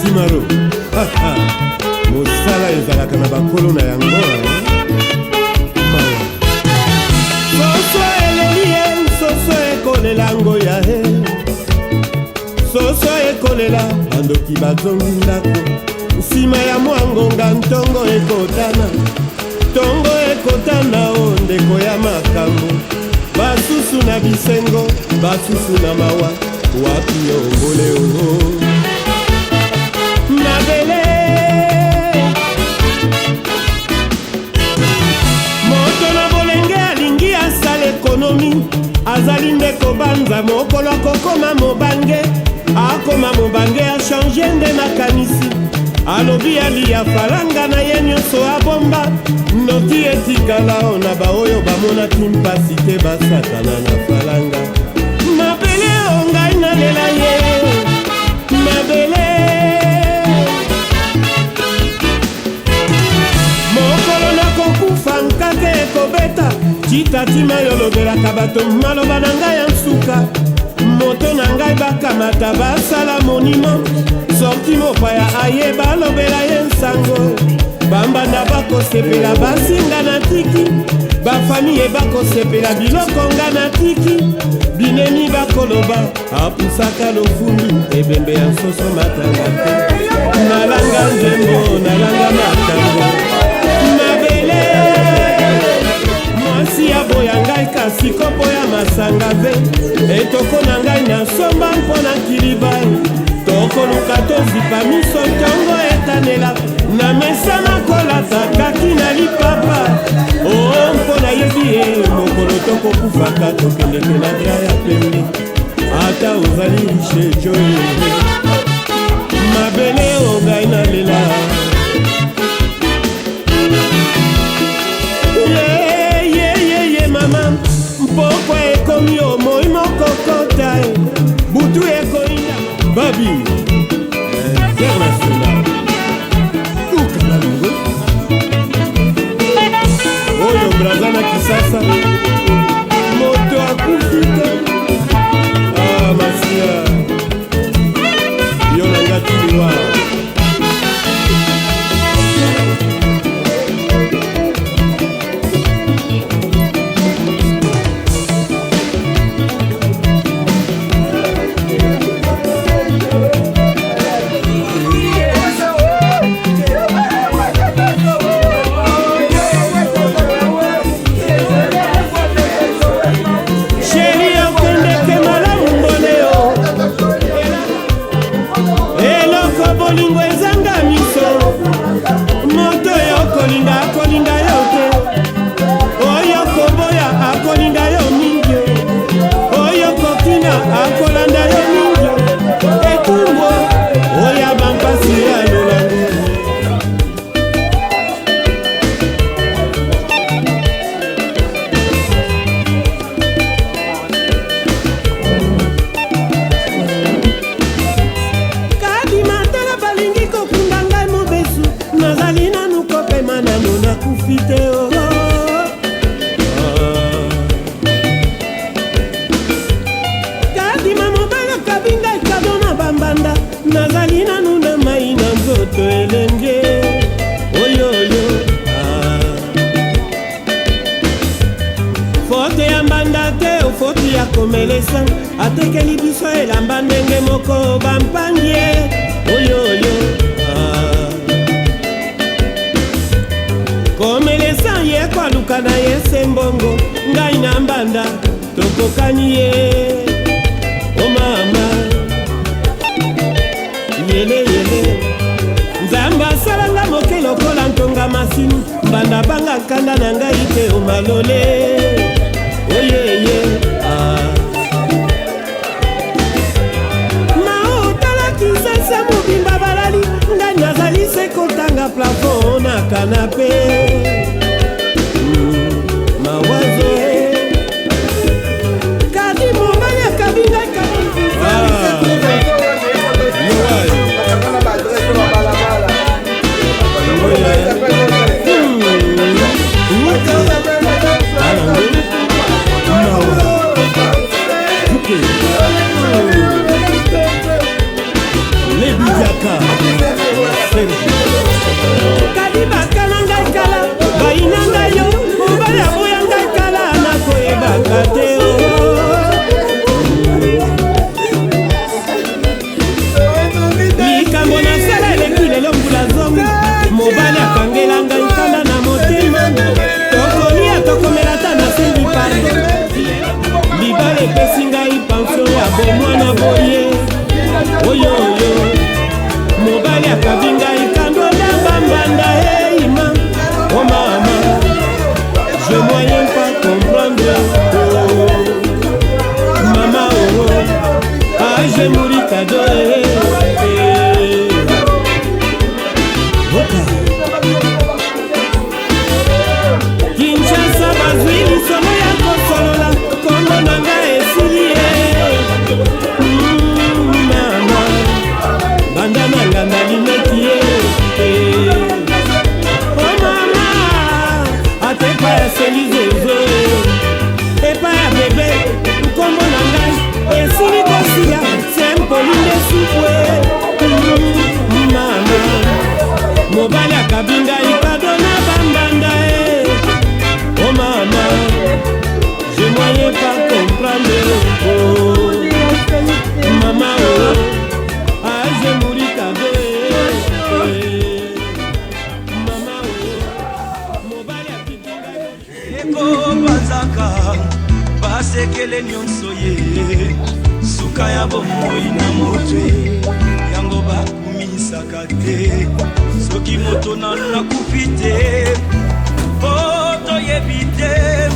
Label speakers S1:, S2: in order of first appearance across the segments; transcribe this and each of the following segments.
S1: Simaro mosala ezalaka na bakolo na yango. Soso eleli ye, soso ekolela ngoya he, soso ekolela bandoki bazongi ndako. Nsima ya mwangonga ntongo ekotana, ntongo ekotana o ndeko ya makambo. Basusu na bisengo, basusu na mawa, wapi ongole o mabele. Moto na bolenge alingi asala ekonomi, azali nde kobanza mokolo akokoma mobange. Akoma mobange achange nde makanisi, alobi alia falanga na ye nyonso abomba. Noki etikala ona baoyo bamonaki mpasi te basakana na falanga. Mabele ongai nalela ye, mabele. Mokolo nakokufa nkake ekobeta, chitatima yolobelaka bato maloba na ngai ya nsuka. Moto na ngai bakamata basala monimo, sorti mopaya aye balobela ye nsango. Bambanda bakosepela basinga na tiki, bafamiye bakosepela biloko nga na tiki. Bineni bakoloba apusaka lofundu, ebembe ya nsoso matanga te. Nalanga nzembo, nalanga matango mabele. Mwasi ya boya ngai kasi kopo ya masanga ve, etoko na ngai na somba mpona kilibai. Tokoluka tozipa miso ntongo etanela, na mesa nakolata kaki na lipapa. O mpona yebi ye mokolo tokokufaka tokendeke na bia ya pembe, ata ozali shejo ye mabele ongai na lela. Ye mama mpokwa ekomi omoi mokokota, butu ekoinda babi international. Ukalango oyo braza na Kisasa, moto akufika. Ah masia yo nanga tiliwa. Bolingo ezanga miso, moto yo kolinga akolinga yo te, oyo koboya akolinga yo mingi, oyo kokina akolanda yo mingi. Etumbo oya bampasi ya lolango. Kadima mobala kabinga ikadona bambanda, nazali nanu na mai na nzoto elenge. Oyoyo fote ya mbanda te o fote ya komelesa, atekeli biso elamba ndenge moko bampangie. Oyoyo komelesa ye kwa luka na ye sembongo, ngai na mbanda tokokani ye. O mama yele yele, nzambe asalanga moke lokola ntonga masini, mbanda banga kanda na ngai te o malole. Oyeye maotala Kisasa mobimba balali, ngai nazali se kotanga plafond na kanape. Mawazo kadi mobanya kabinga Kaka Kadi bakala ngai kala Baina ngai yo Mobali aboya ngai kala Nakoyeba kate o Likambo na sala eleki lelo mbula zongo Mobali akangela ngai kala na motema Tokolia tokomela ta na sengi pando Libale pesi ngai pension ya bomwana boye Oyo oyo Mobali akabi ngai kando na bambanda Eima Oh mama Je moyen pas comprendre Mama oh Ah je mouri kado Kinshasa bazwi lisomo ya kosolola Kombo nanga esili Mama Banda nanga nalimeki Oh mama Atepa ya selizezo Epa ya bebe Kombo nanga esili kosila Sempoline supwe Mama Mobali akabinga ikado na bambanda Oh mama Je moyen pas comprendre Oh Mama oh Ah je mouri kado Mama oh Mobali akabinga
S2: Eko bazaka Basekele nyonso ye Suka ya bomoi na motwe Yango bakumisaka te Soki moto nana kufite Toyebi te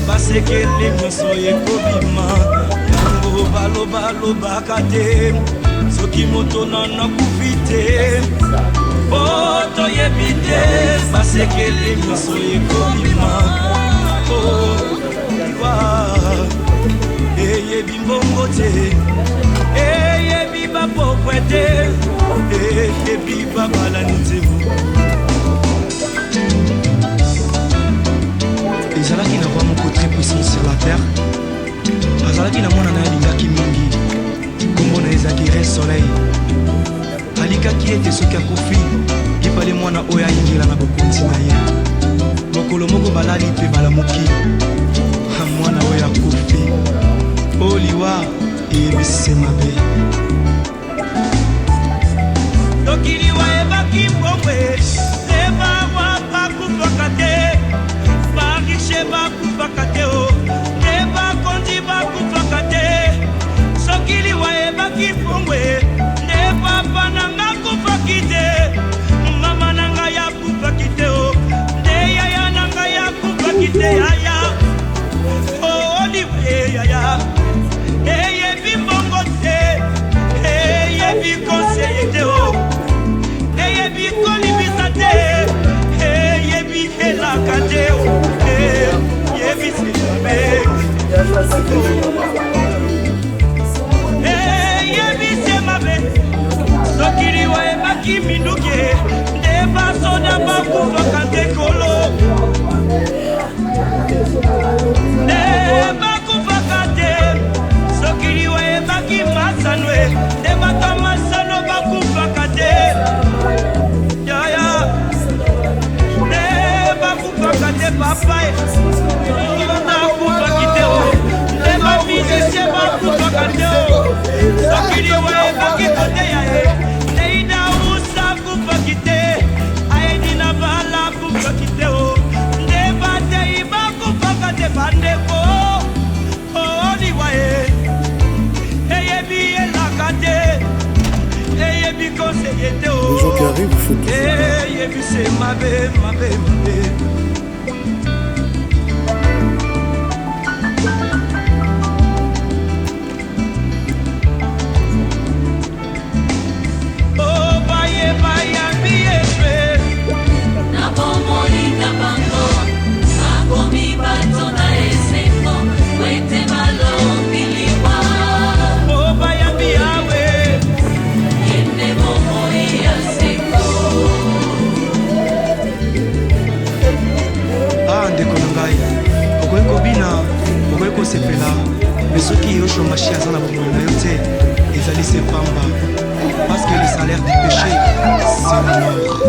S2: Basekele nyonso ekobima Yango balobaka te Soki moto nana kufite Toyebi te Basekele nyonso ekobima Eyebi mbongo te Eyebi bapokwe te Eyebi babalani te ezalaki na roi moko très puissant sur la terre azalaki na mwana na ye alingaki mingi kombo na ezalaki re soleil alikaki ete soki akofi yebale mwana oyo ayingela na bokonzi na ye mokolo moko balali mpe balamuki mwana oyo akofi oliwa eyebisi mabe tokiliwa ebaki mbongwe ebawa bakufaka te barishe bakufaka te o ebakondi bakufaka te sokiliwa ebaki mbongwe nde papa nanga kufaki te mama nanga yakufaki te o nde yaya nanga yakufaki te yaya yaya eyebi mbongo te eyebi konseye te o eyebi kolibisa te eyebi elaka te o eyebisi mabe eyebisi mabe sokiliwa ebaki minduke nde basoda bakufaka te kolo sokiliwa ebaki masanwe nde bato masano bakufaka te yaya nde bakufaka te papae nakufaki te o nde bamizisie bakufaka te o sokiliwa ebaki kote yae nde idausa kufaki te aedina bala kufaki te o nde batei bakufaka te bandeko
S3: Les gens qui arrivent, il faut qu'ils
S2: sepela mais soki yoshonga shi aza na bomoi na yo te ezali sepamba Parce que le salaire du péché, c'est la mort.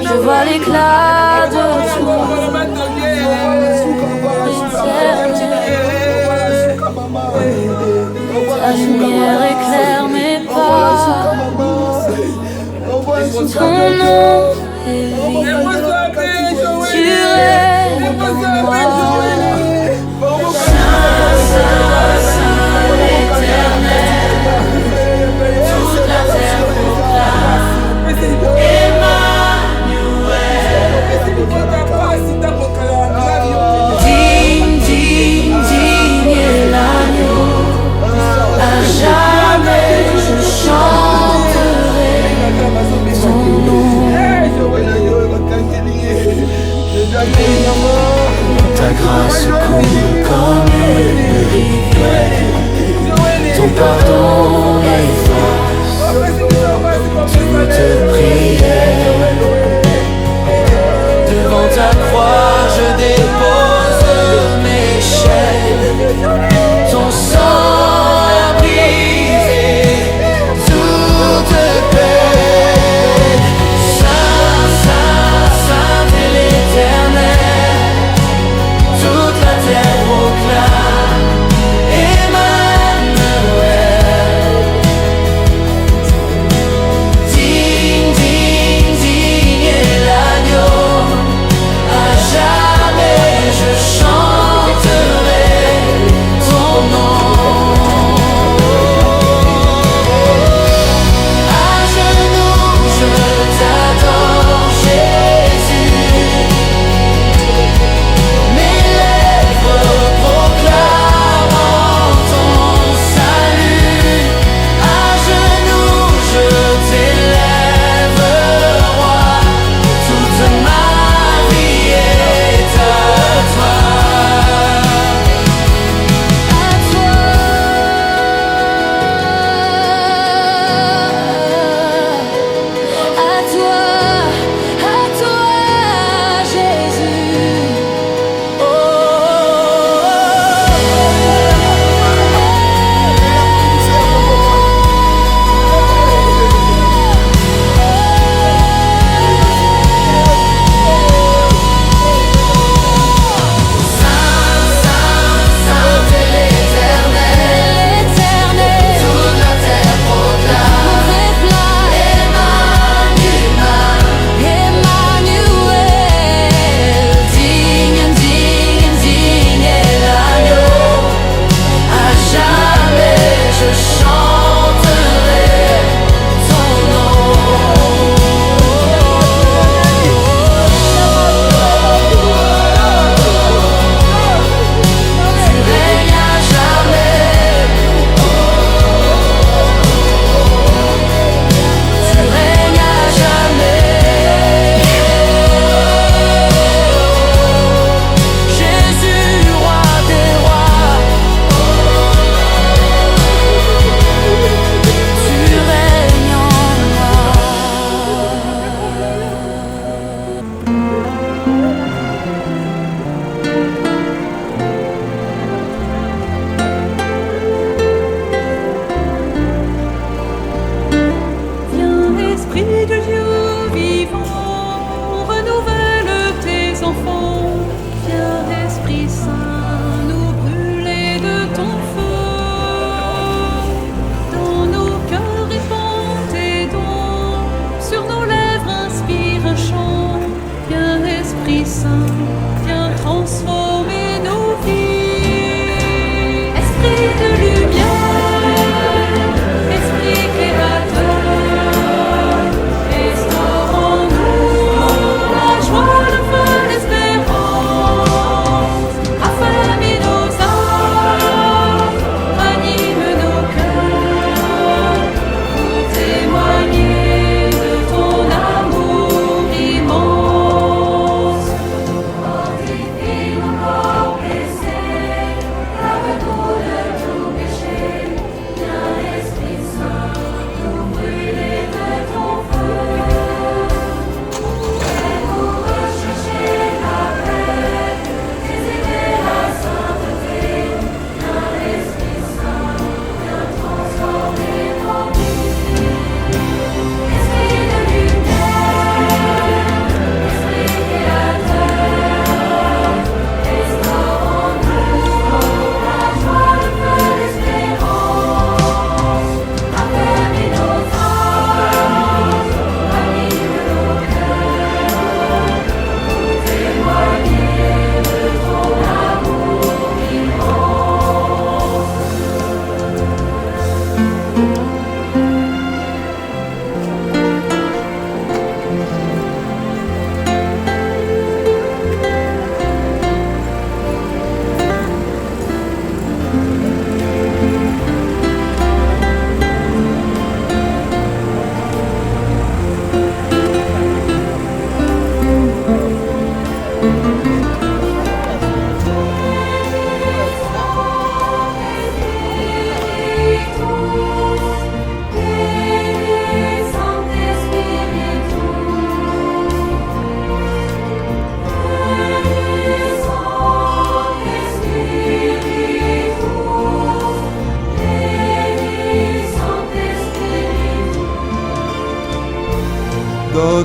S4: Je vois l'éclat de ton ta lumière éclaire mes pas. Ton nom est vie. Tu règnes en moi. Saint, Saint, Saint, l'Éternel. Toute la terre proclame. Digne, digne, digne est l'agneau. À jamais je chanterai ton nom.
S5: Ta grâce coule comme une rivière. Ton pardon efface toute prière. Devant ta croix je dépose mes chaînes. Ton sang a brisé toute peine. Saint, Saint, Saint est l'Éternel. Toute la terre proclame Emmanuel. Digne,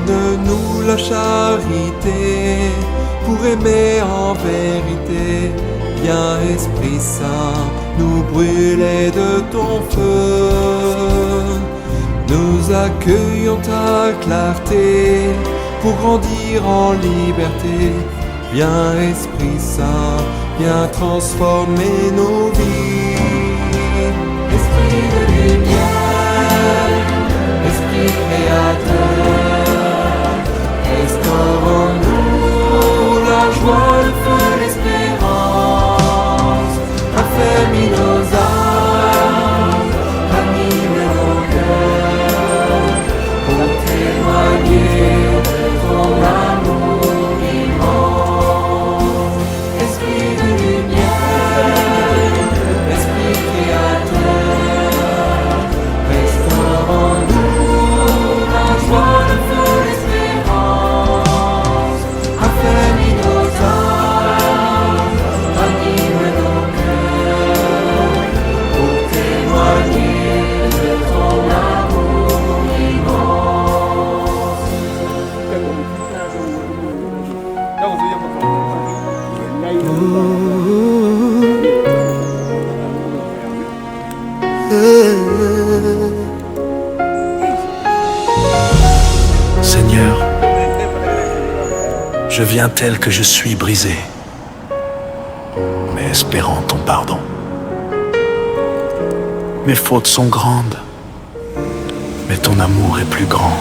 S3: donne-nous la charité pour aimer en vérité. Viens Esprit Saint, nous brûler de ton feu. Nous accueillons ta clarté pour grandir en liberté. Viens Esprit Saint, viens transformer nos vies. Esprit de lumière, Esprit créateur, restaure en nous la joie, le feu, l'espérance. Affermis nos âmes, anime nos cœurs, pour témoigner de ton amour immense. Esprit de lumière, Esprit créateur, restaure en nous la joie, le feu, l'espérance. Affermis nos âmes, anime nos cœurs, pour témoigner de ton amour immense.
S6: Seigneur, je viens tel que je suis brisé, mais espérant ton pardon. Mes fautes sont grandes, mais ton amour est plus grand.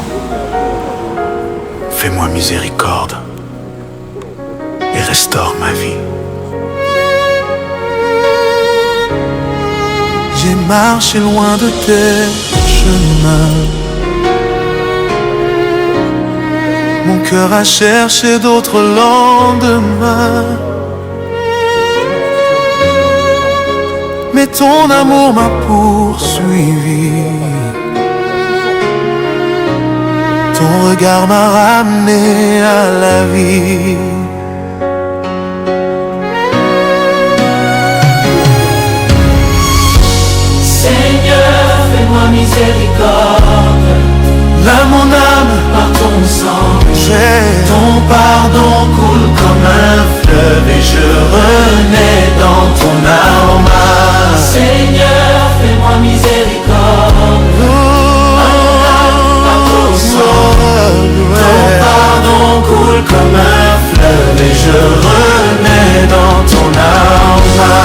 S6: Fais-moi miséricorde et restaure ma vie.
S7: J'ai marché loin de tes chemins. Mon cœur a cherché d'autres lendemains. Mais ton amour m'a poursuivi. Ton regard m'a ramené à la vie.
S5: Seigneur, fais-moi miséricorde.
S7: Lave mon âme
S5: Par ton sang,
S7: ton
S5: pardon coule comme un fleuve et je renais dans ton aroma. Seigneur, fais-moi miséricorde. Par ton sang, ton pardon coule comme un fleuve et je renais dans ton aroma.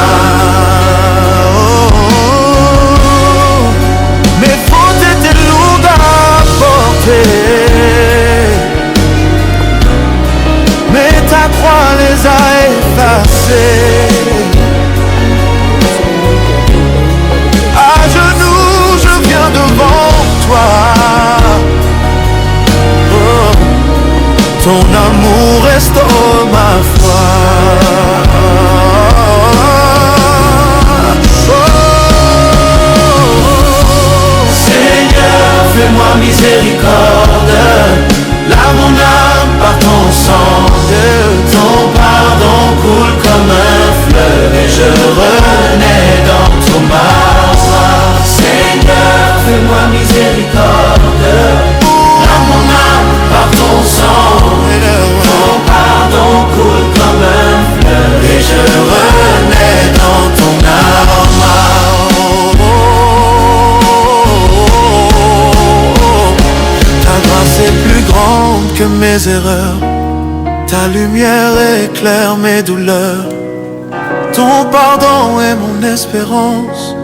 S7: Mes fautes étaient lourdes à porter, mais ta croix les a effacées. À genoux, je viens devant toi. Oh, ton amour restaure ma foi.
S5: Fais-moi miséricorde, lave mon âme par ton sang. Ton pardon coule comme un fleuve et je renais dans ton aroma. Seigneur, fais-moi miséricorde, lave mon âme par ton sang. Ton pardon coule comme un fleuve et je renais dans ton aroma.
S7: C'est plus grande que mes erreurs. Ta lumière éclaire mes douleurs. Ton pardon est mon espérance.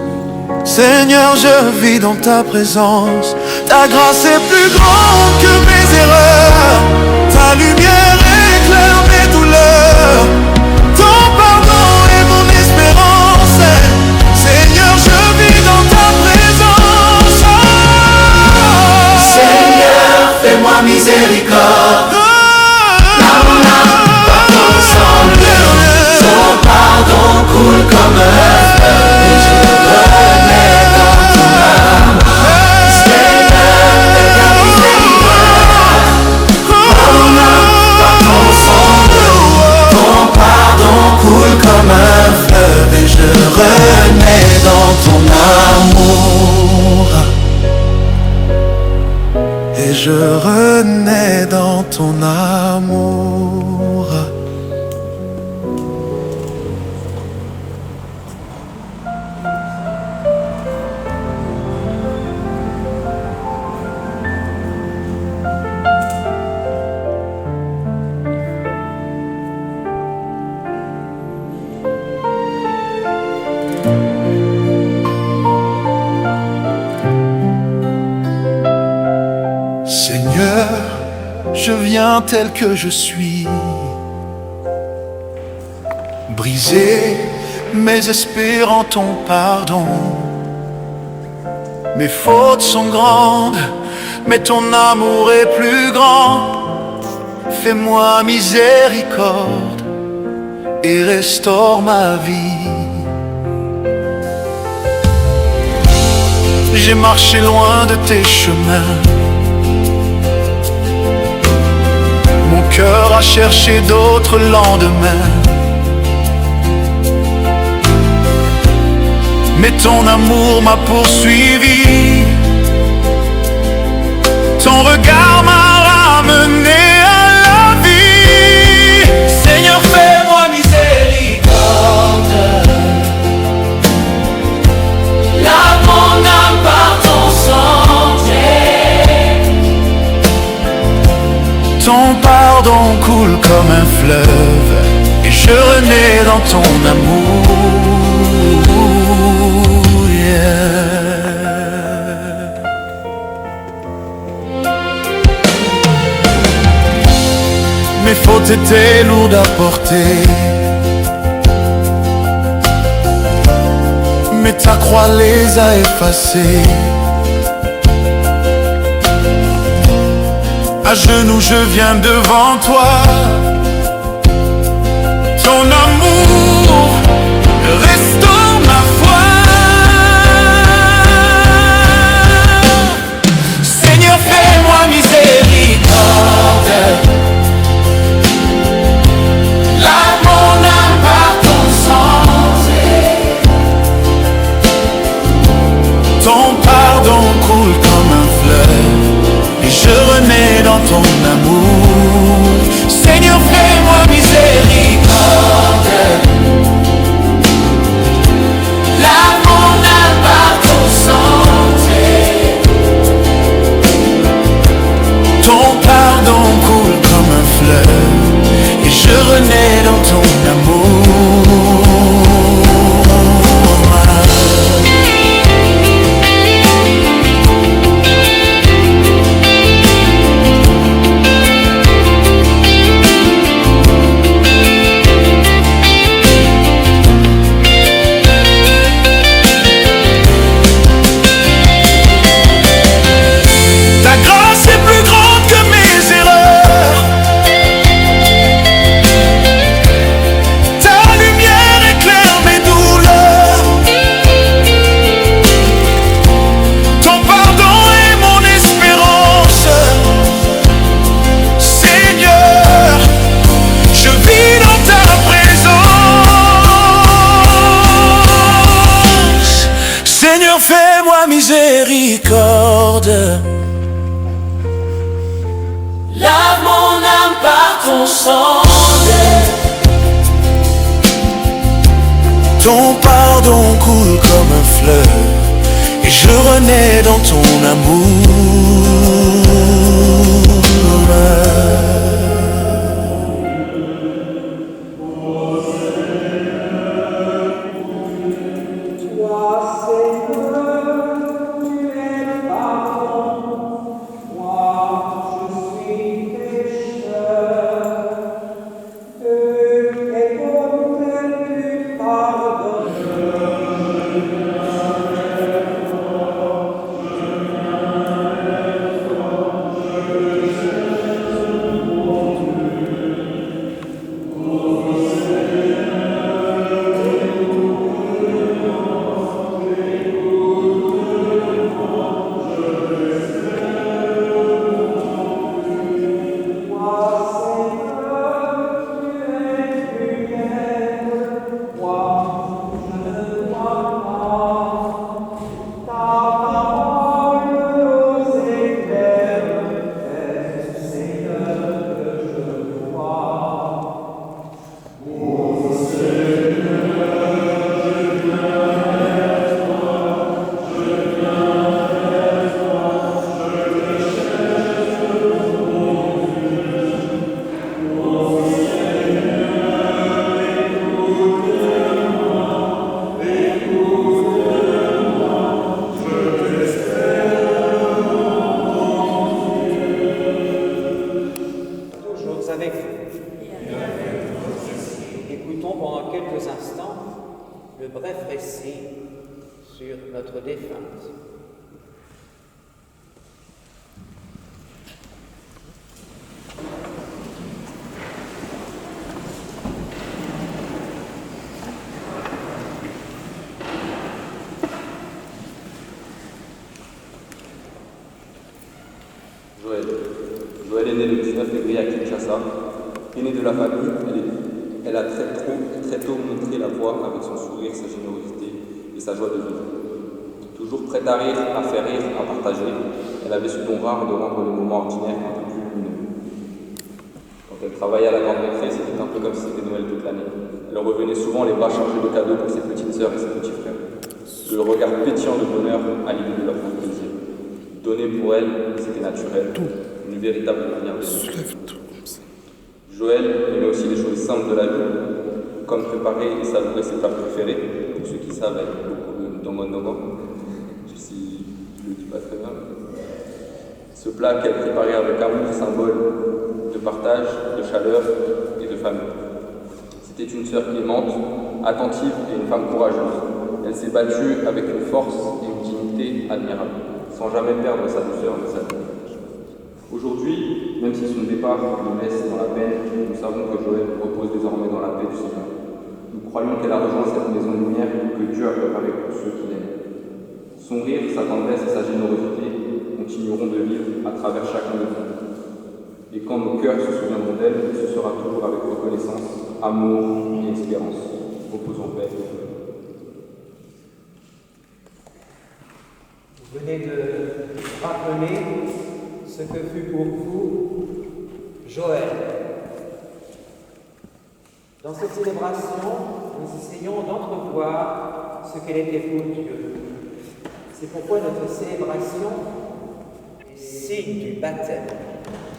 S7: Seigneur, je vis dans ta présence. Ta grâce est plus grande que mes erreurs. Ta lumière éclaire mes douleurs. Ton pardon est mon espérance. Seigneur, je vis dans ta présence.
S5: Seigneur, fais-moi miséricorde. Lave mon âme par ton sang. Ton pardon coule comme un fleuve et je renais dans ton âme. Seigneur, fais-moi miséricorde. Lave mon âme
S7: amour. Seigneur, je viens tel que je suis, brisé, mais espérant ton pardon. Mes fautes sont grandes, mais ton amour est plus grand. Fais-moi miséricorde et restaure ma vie. J'ai marché loin de tes chemins, mon cœur a cherché d'autres lendemains. Mais ton amour m'a poursuivi, ton regard m'a ramené à la vie.
S5: Seigneur, fais-moi miséricorde, lave mon âme par ton sang.
S7: Ton pardon coule comme un fleuve et je renais dans ton amour. Mes fautes étaient lourdes à porter, mais ta croix les a effacées. À genoux je viens devant toi, ton amour restaure ma foi. Seigneur, fais-moi miséricorde,
S5: Lave mon âme par ton sang.
S7: ton pardon coule comme un fleuve et je renais dans ton amour. Seigneur, fais-moi miséricorde,
S5: Lave mon âme par ton sang.
S7: ton pardon coule comme un fleuve et je renais dans ton amour. Ta grâce est plus grande que mes erreurs, ta lumière éclaire mes douleurs, ton pardon est mon espérance. Seigneur, je vis dans ta présence. Seigneur, fais-moi miséricorde,
S5: Lave mon âme par ton sang.
S7: ton pardon coule comme un fleuve et je renais dans ton amour.
S8: Écoutons pendant quelques instants le bref récit sur notre défunte.
S9: Joël est née le 19 février à Kinshasa. Aînée de la famille, elle a très tôt montré la voie avec son sourire, sa générosité et sa joie de vivre. Toujours prête à rire, à faire rire, à partager, elle avait ce don rare de rendre les moments ordinaires un peu plus lumineux. Quand elle travaillait à la grande maîtrise, c'était un peu comme si c'était Noël toute l'année. Elle revenait souvent les bras chargés de cadeaux pour ses petites sœurs et ses petits frères. Le regard pétillant de bonheur à l'idée de leur faire plaisir. Donner pour elle, c'était naturel. Une véritable manière de vivre. Joël aimait aussi les choses simples de la vie, comme préparer et savourer ses plats préférés, pour ceux qui savent, avec beaucoup de dongon, si je le dis pas très bien. Ce plat qu'elle préparait avec amour, symbole de partage, de chaleur et de famille. C'était une sœur clémente, attentive et une femme courageuse. Elle s'est battue avec une force et une dignité admirables, sans jamais perdre sa douceur de sa vie. Aujourd'hui, même si son départ nous laisse dans la peine, nous savons que Joël repose désormais dans la paix du Seigneur. Nous croyons qu'elle a rejoint cette maison de lumière que Dieu a préparée pour ceux qui l'aiment. Son rire, sa tendresse et sa générosité continueront de vivre à travers chacun de nous. Et quand nos cœurs se souviendront d'elle, ce sera toujours avec reconnaissance, amour et espérance. Repose en paix.
S8: Vous venez de rappeler ce que fut pour vous Joël. Dans cette célébration, nous essayons d'entrevoir ce qu'elle était pour Dieu. C'est pourquoi notre célébration est signe du baptême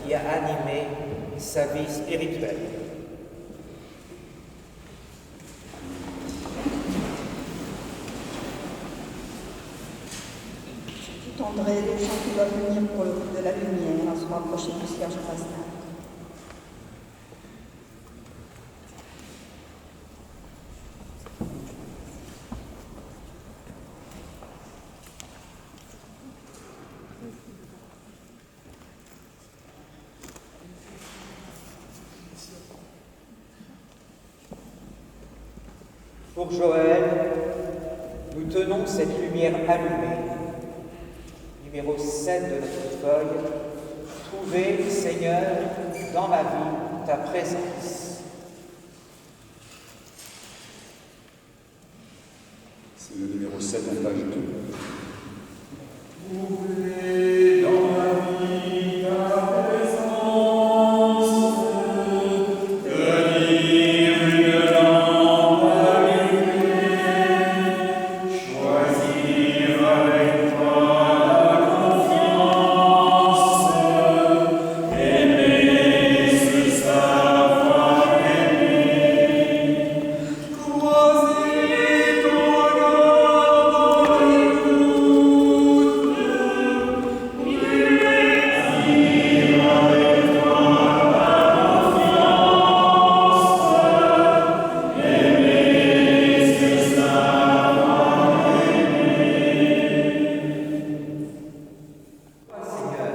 S8: qui a animé sa vie spirituelle.
S10: J'entendrai les gens qui doivent venir pour le coup de la lumière à se rapprocher du cierge pascal.
S8: Pour Joël, nous tenons cette lumière allumée. Numéro 7 de notre feuille. Trouver, Seigneur, dans ma vie, ta présence.
S11: C'est le numéro 7 en page 2.
S3: Trouver dans ma vie ta présence, tenir une lampe allumée, choisir avec toi la confiance, aimer c'est savoir aimer, croiser ton regard dans l'écoute, vivre avec toi la confiance, aimer c'est savoir
S8: Seigneur,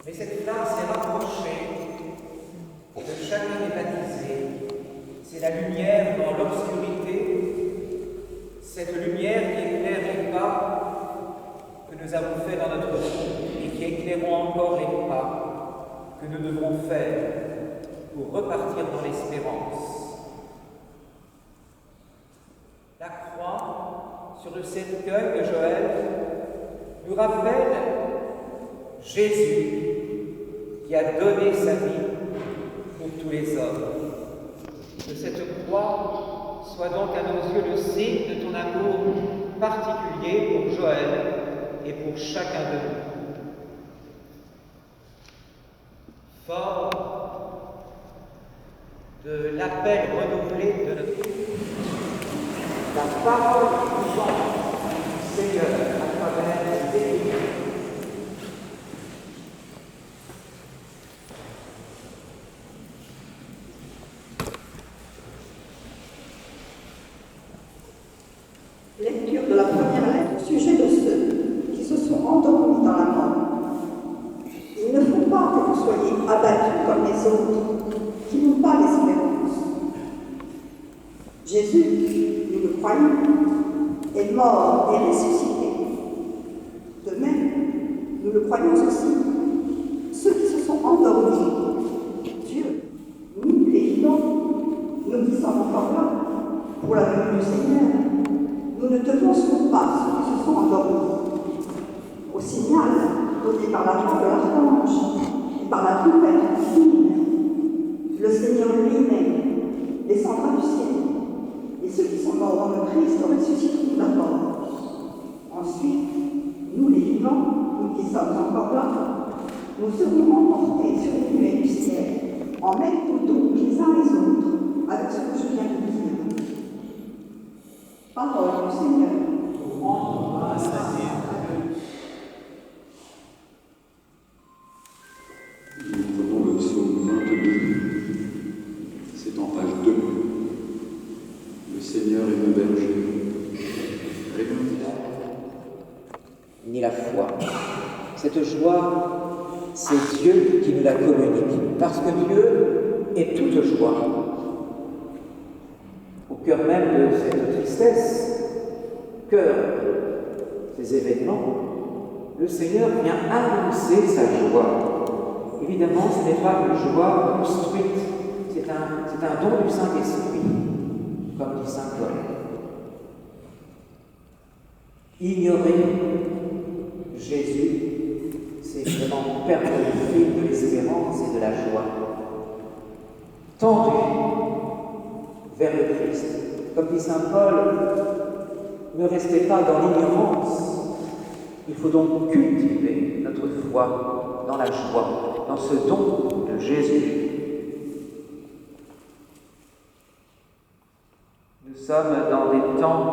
S8: mais cette flamme s'est rapprochée de chacun des baptisés. C'est la lumière dans l'obscurité, cette lumière qui éclaire les pas que nous avons fait dans notre vie et qui éclaireront encore les pas que nous devrons faire pour repartir dans l'espérance. La croix sur le cercueil de Joël nous rappelle Jésus qui a donné sa vie pour tous les hommes. Que cette croix soit donc à nos yeux le signe de ton amour particulier pour Joël et pour chacun de nous. Fort de l'appel renouvelé de notre vie, la parole du Seigneur à travers les Écritures.
S10: Jésus, nous le croyons, est mort et ressuscité. De même, nous le croyons aussi, ceux qui se sont endormis. Dieu, nous les vivants, nous qui sommes encore là, pour la venue du Seigneur, nous ne devancerons pas ceux qui se sont endormis. Au signal donné par la voix de l'archange et par la trompette divine, le Seigneur lui-même descendra du ciel, et ceux qui sont morts dans le Christ ressusciteront d'abord. Ensuite, nous les vivants, nous qui sommes encore là, nous serons emportés sur les nuées du ciel, en même couteau les uns les autres, avec ce que je viens de dire. Parole du Seigneur.
S11: Nous prenons le psaume 22, c'est en page 2. Le Seigneur est mon berger.
S8: Ni la foi. Cette joie, c'est Dieu qui nous la communique, parce que Dieu est toute joie. Au cœur même de cette tristesse, cœur ces événements, le Seigneur vient annoncer sa joie. Évidemment, ce n'est pas une joie construite, c'est un don du Saint-Esprit, comme dit saint Paul. Ignorer Jésus, c'est vraiment perdre le fil de l'espérance et de la joie. Tendu vers le Christ, comme dit saint Paul, ne restez pas dans l'ignorance. Il faut donc cultiver notre foi dans la joie, dans ce don de Jésus. Nous sommes dans des temps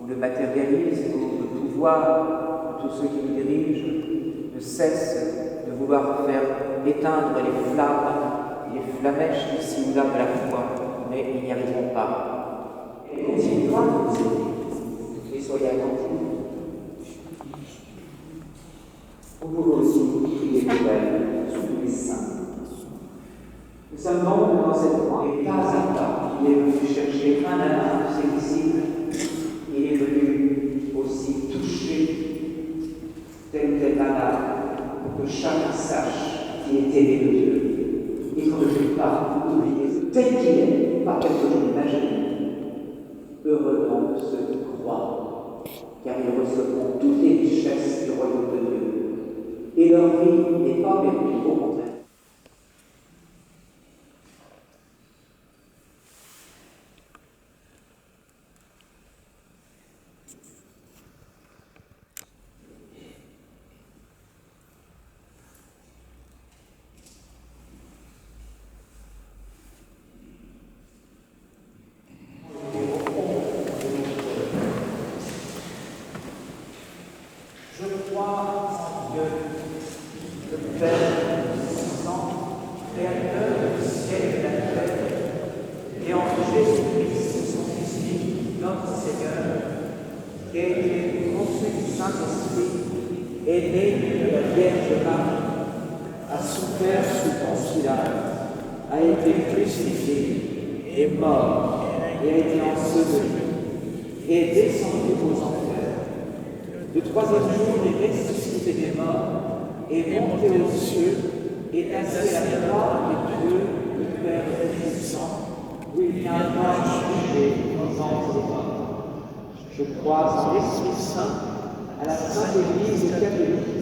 S8: où le matérialisme, le pouvoir, tous ceux qui nous dirigent, ne cessent de vouloir faire éteindre les flammes, les flamèches ici ou là de la foi, mais ils n'y arriveront pas. Et continuera de nous aider. Et soyez attentifs. Vous pouvez aussi prier pour elle, sous les saints. Nous sommes donc dans cette foi, et pas à pas, il est venu chercher un à un de ses disciples, il est venu aussi toucher tel ou tel malade, pour que chacun sache qu'il est aimé de Dieu. Il ne faut pas oublier tel qu'il est, pas quelque chose d'imaginaire. Heureux donc ceux qui croient, car ils recevront toutes les richesses du royaume de Dieu. Et leur vie n'est pas perdue, au contraire. Je crois en Dieu, le Père Tout-Puissant, Créateur du ciel et de la terre, et en Jésus-Christ, son Fils unique, notre Seigneur, qui a été conçu du Saint-Esprit, est né de la Vierge Marie, a souffert sous Ponce Pilate, a été crucifié, est mort, et a été enseveli, et est descendu aux enfers. Le troisième jour, il est ressuscité des morts, est monté aux cieux, est assis à la droite de Dieu, le Père Tout-Puissant, où il viendra juger les anges et les morts. Je crois en l'Esprit Saint, à la Sainte Église catholique.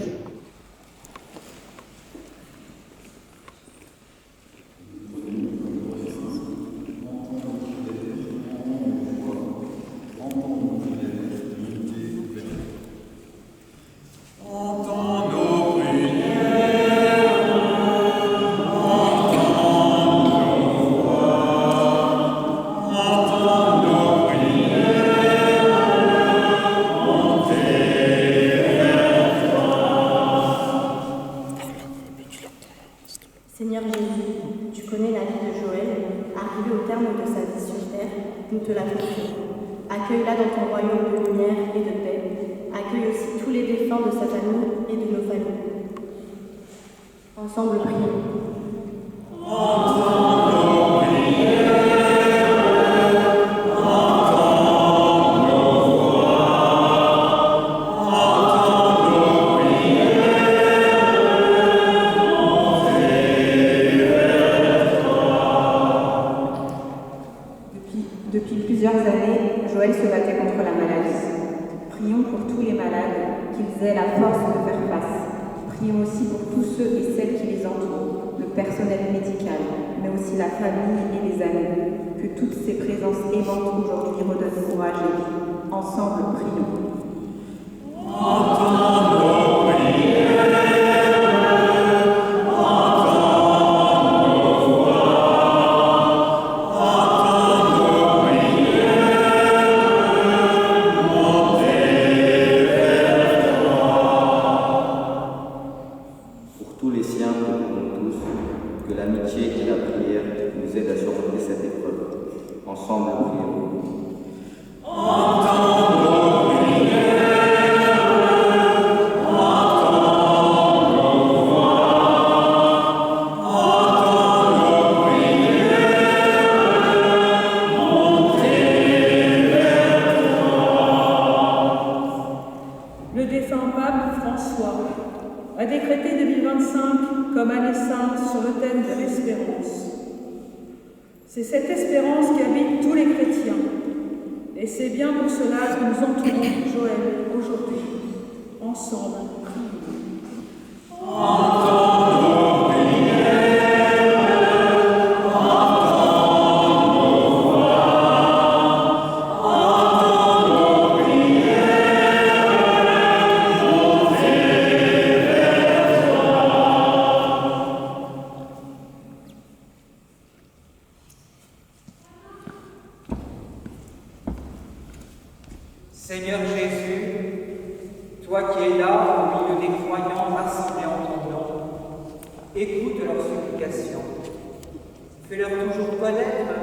S12: Seigneur Jésus, tu connais la vie de Joël, arrivé au terme de sa vie sur terre, nous te la confions. Accueille-la dans ton royaume de lumière et de paix. Accueille aussi tous les défunts de sa famille et de nos familles. Ensemble, prions.
S13: Joël se battait contre la maladie. Prions pour tous les malades, qu'ils aient la force de faire face. Prions aussi pour tous ceux et celles qui les entourent, le personnel médical, mais aussi la famille et les amis. Que toutes ces présences aimantes aujourd'hui redonnent courage et vie. Ensemble, prions.
S14: C'est cette espérance qui habite tous les chrétiens. Et c'est bien pour cela que nous entourons Joël aujourd'hui. Ensemble,
S8: Seigneur Jésus, toi qui es là au milieu des croyants rassemblés en ton nom, écoute leurs supplications. Fais-leur toujours connaître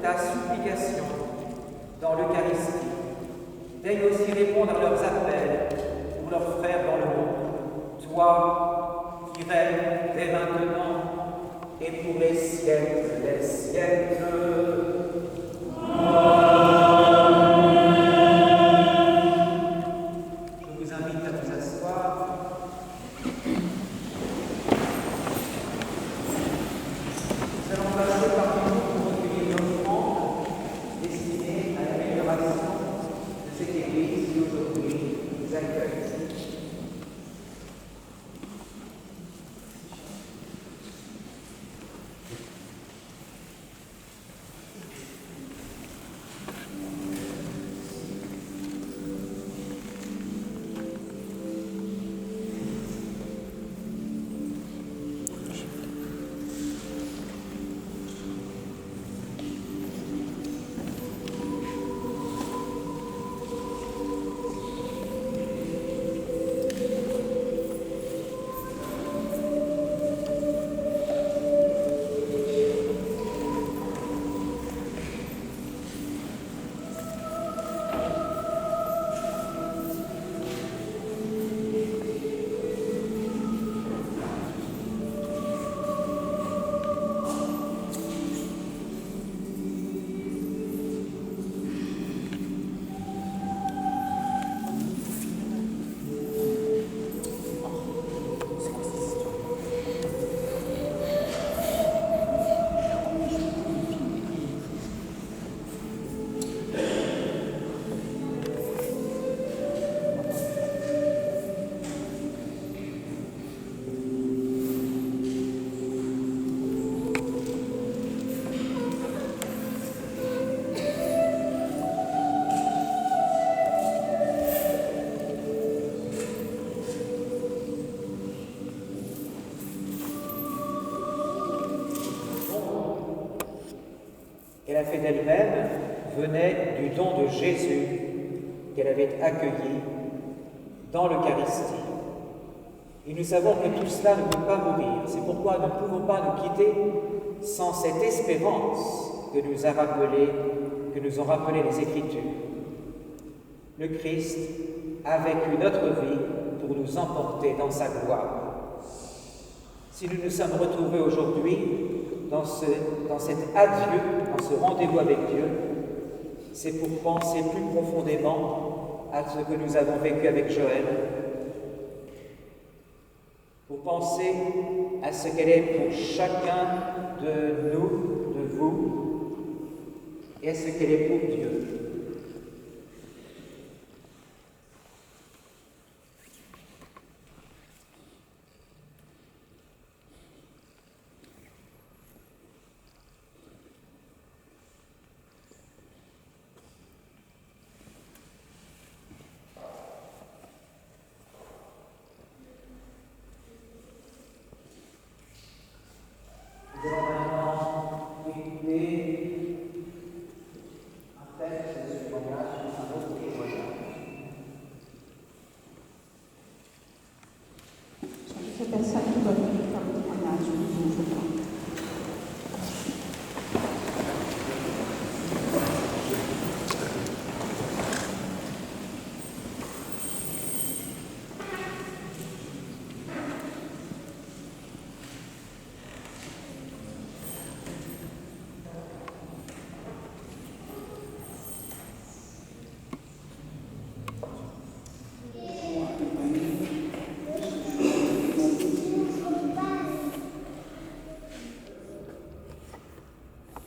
S8: ta supplication dans l'Eucharistie. Daigne aussi répondre à leurs appels pour leurs frères dans le monde. Toi qui règnes dès maintenant et pour les siècles des siècles. Elle a fait d'elle-même venait du don de Jésus qu'elle avait accueilli dans l'Eucharistie. Et nous savons que tout cela ne peut pas mourir. C'est pourquoi nous ne pouvons pas nous quitter sans cette espérance que nous ont rappelé les Écritures. Le Christ a vécu notre vie pour nous emporter dans sa gloire. Si nous nous sommes retrouvés aujourd'hui dans cet adieu, dans ce rendez-vous avec Dieu, c'est pour penser plus profondément à ce que nous avons vécu avec Joël, pour penser à ce qu'elle est pour chacun de nous, de vous, et à ce qu'elle est pour Dieu.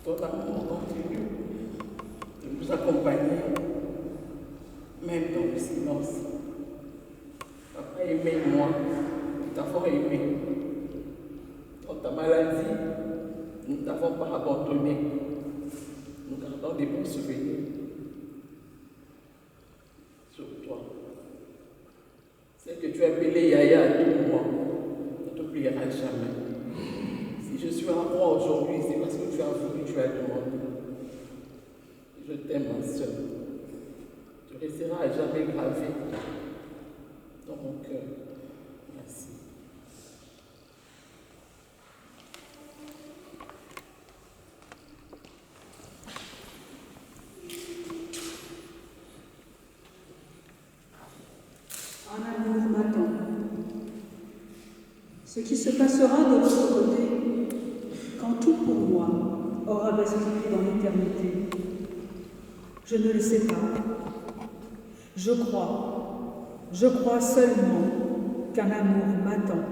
S15: Ton amour continue de nous accompagner, même dans le silence. Papa aimé moi, nous t'avons aimé. Dans ta maladie, nous ne t'avons pas abandonné. Nous gardons des bons souvenirs sur toi. Celle que tu as appelée Yaya à tout moment, ne t'oubliera jamais. Si je suis à moi aujourd'hui, c'est parce que tu as voulu, tu as demandé. Je t'aime, ma soeur. Tu resteras à jamais gravé dans mon cœur. Merci.
S14: Un amour m'attend. Ce qui se passera de l'autre côté, quand tout pour moi aura basculé dans l'éternité, je ne le sais pas. Je crois seulement qu'un amour m'attend.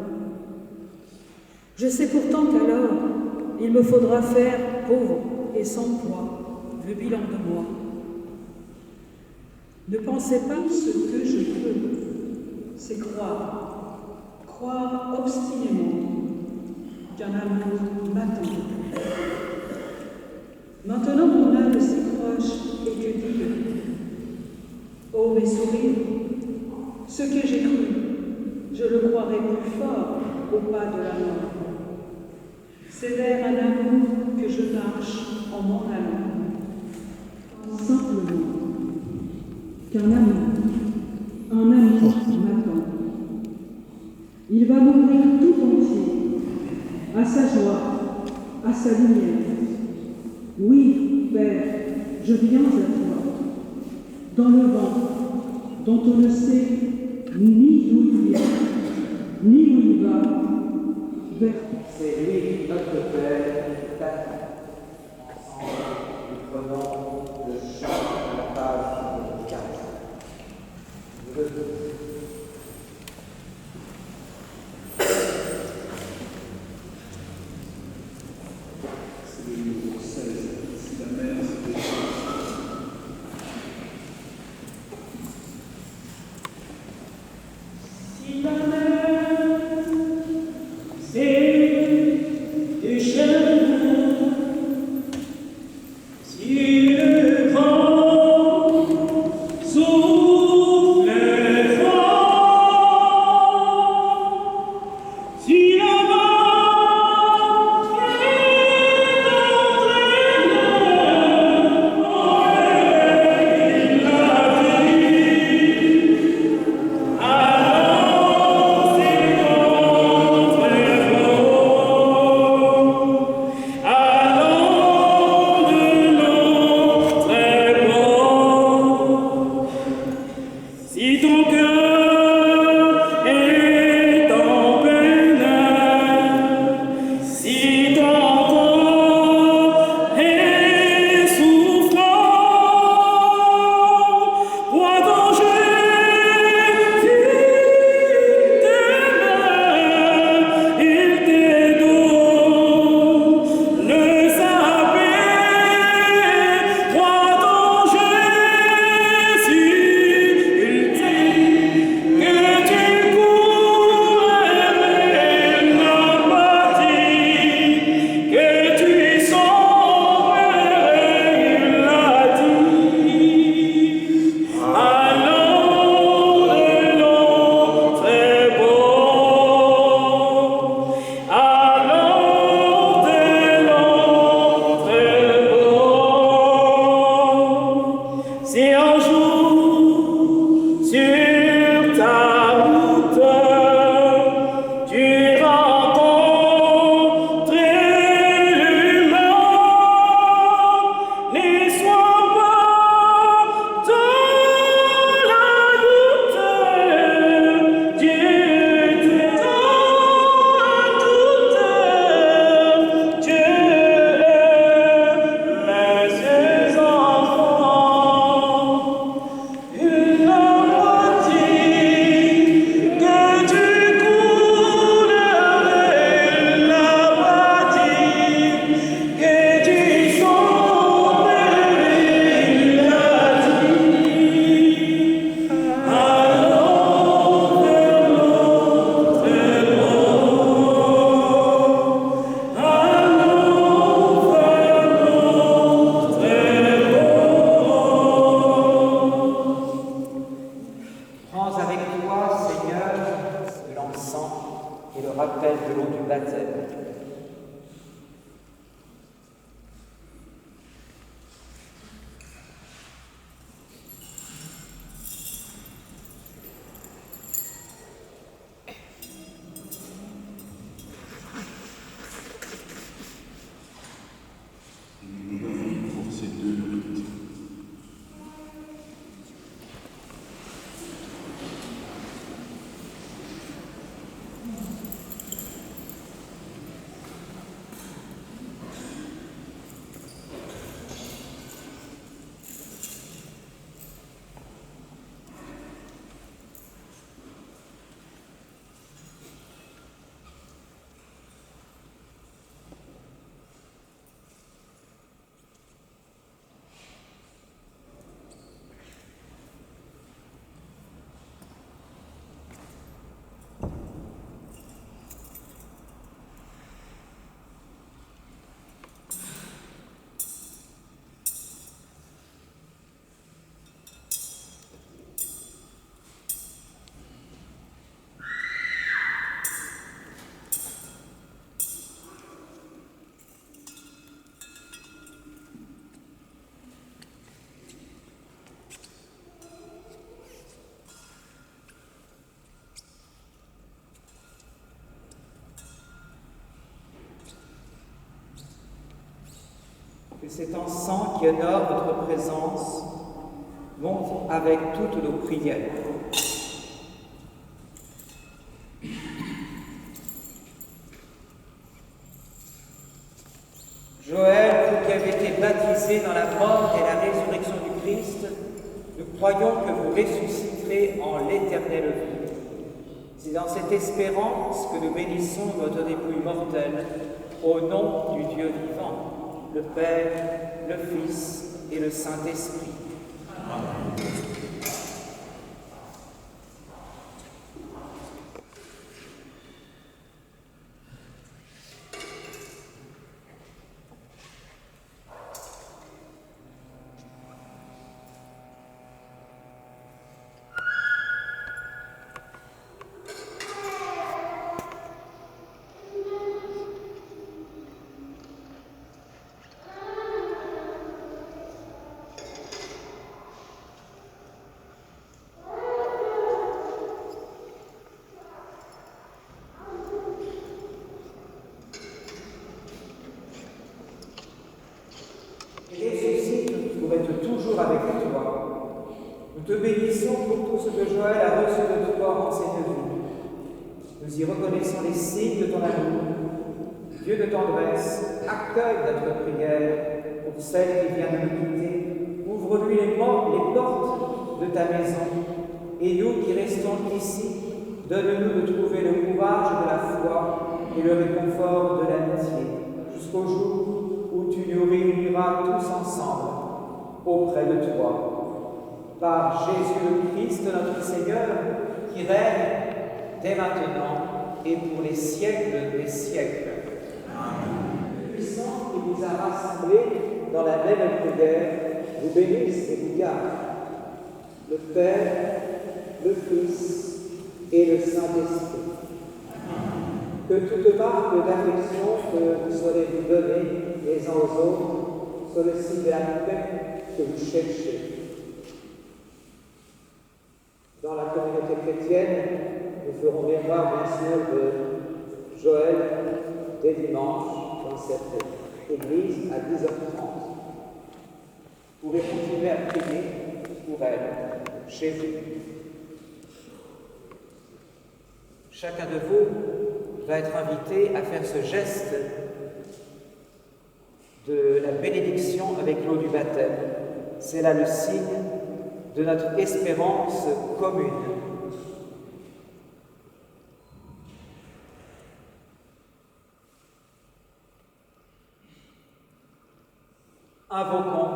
S14: Je sais pourtant qu'alors, il me faudra faire, pauvre et sans poids, le bilan de moi. Ne pensez pas ce que je peux, c'est croire obstinément qu'un amour m'attend. Maintenant mon âme si proche et que dire, oh mes sourires, ce que j'ai cru, je le croirai plus fort au pas de la mort. C'est vers un amour que je marche en m'en allant. Simplement qu'un amour m'attend. Il va m'ouvrir tout entier, à sa joie, à sa lumière. Oui, Père, je viens à toi, dans le vent, dont on ne sait ni d'où il vient, ni où il va, vers
S8: C'est lui, notre Père, qui t'attend. Ensemble, nous prenons le chant à la page 4. Nous le faisons.
S11: C'est le numéro 16, si la mer se déchaîne.
S1: Si la mer s'est déchaînée,
S8: Que cet encens qui honore votre présence monte avec toutes nos prières. Joël, vous qui avez été baptisé dans la mort et la résurrection du Christ, nous croyons que vous ressusciterez en l'éternelle vie. C'est dans cette espérance que nous bénissons votre dépouille mortelle, au nom du Dieu vivant, le Père, le Fils et le Saint-Esprit. Amen. Toujours avec toi. Nous te bénissons pour tout ce que Joël a reçu de toi en cette vie. Nous y reconnaissons les signes de ton amour. Dieu de tendresse, accueille notre prière pour celle qui vient de nous quitter. Ouvre-lui les portes de ta maison. Et nous qui restons ici, donne-nous de trouver le courage de la foi et le réconfort de l'amitié, jusqu'au jour où tu nous réuniras tous ensemble auprès de toi, par Jésus le Christ, notre Seigneur, qui règne dès maintenant et pour les siècles des siècles. Amen. Le puissant qui vous a rassemblés dans la même prière, vous bénisse et vous garde. Le Père, le Fils et le Saint-Esprit. Que toute marque d'affection que vous saurez vous donner les uns aux autres soit le signe de la paix que vous cherchez. Dans la communauté chrétienne, nous ferons mémoire bien sûr de Joël dès dimanche dans cette église à 10h30. Vous pouvez continuer à prier pour elle, chez vous. Chacun de vous va être invité à faire ce geste de la bénédiction avec l'eau du baptême. C'est là le signe de notre espérance commune. Invoquons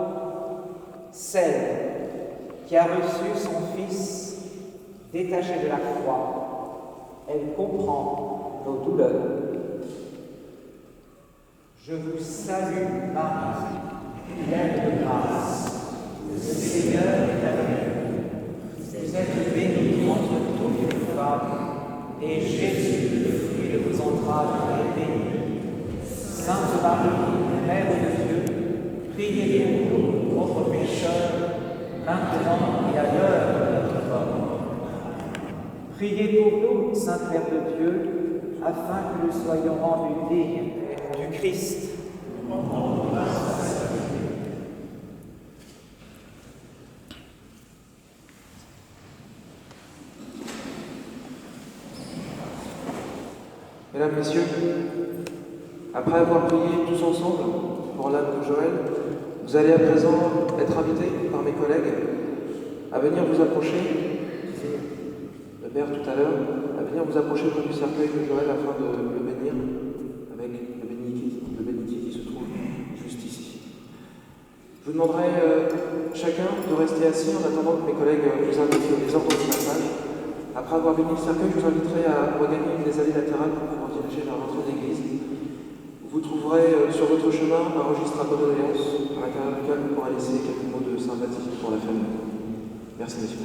S8: celle qui a reçu son Fils détaché de la croix. Elle comprend nos douleurs. Je vous salue, Marie, pleine de grâce. Le Seigneur est avec vous. Vous êtes bénie entre toutes les femmes, et Jésus, le fruit de vos entrailles, est béni. Sainte Marie, Mère de Dieu, priez pour nous, pauvres pécheurs, maintenant et à l'heure de notre mort. Priez pour nous, Sainte Mère de Dieu, afin que nous soyons rendus dignes du Christ.
S16: Mesdames, Messieurs, après avoir prié tous ensemble pour l'âme de Joël, vous allez à présent être invités par mes collègues à venir vous approcher, le maire tout à l'heure, à venir vous approcher près du cercueil de Joël afin de le bénir avec le bénitier qui se trouve juste ici. Je vous demanderai chacun de rester assis en attendant que mes collègues vous indiquent les ordres du passage. Après avoir béni le cercueil, je vous inviterai à regagner une des allées latérales pour pouvoir diriger vers l'entrée d'église. Vous trouverez sur votre chemin un registre à condoléances à l'intérieur duquel vous pourrez laisser quelques mots de sympathie pour la famille. Merci, messieurs.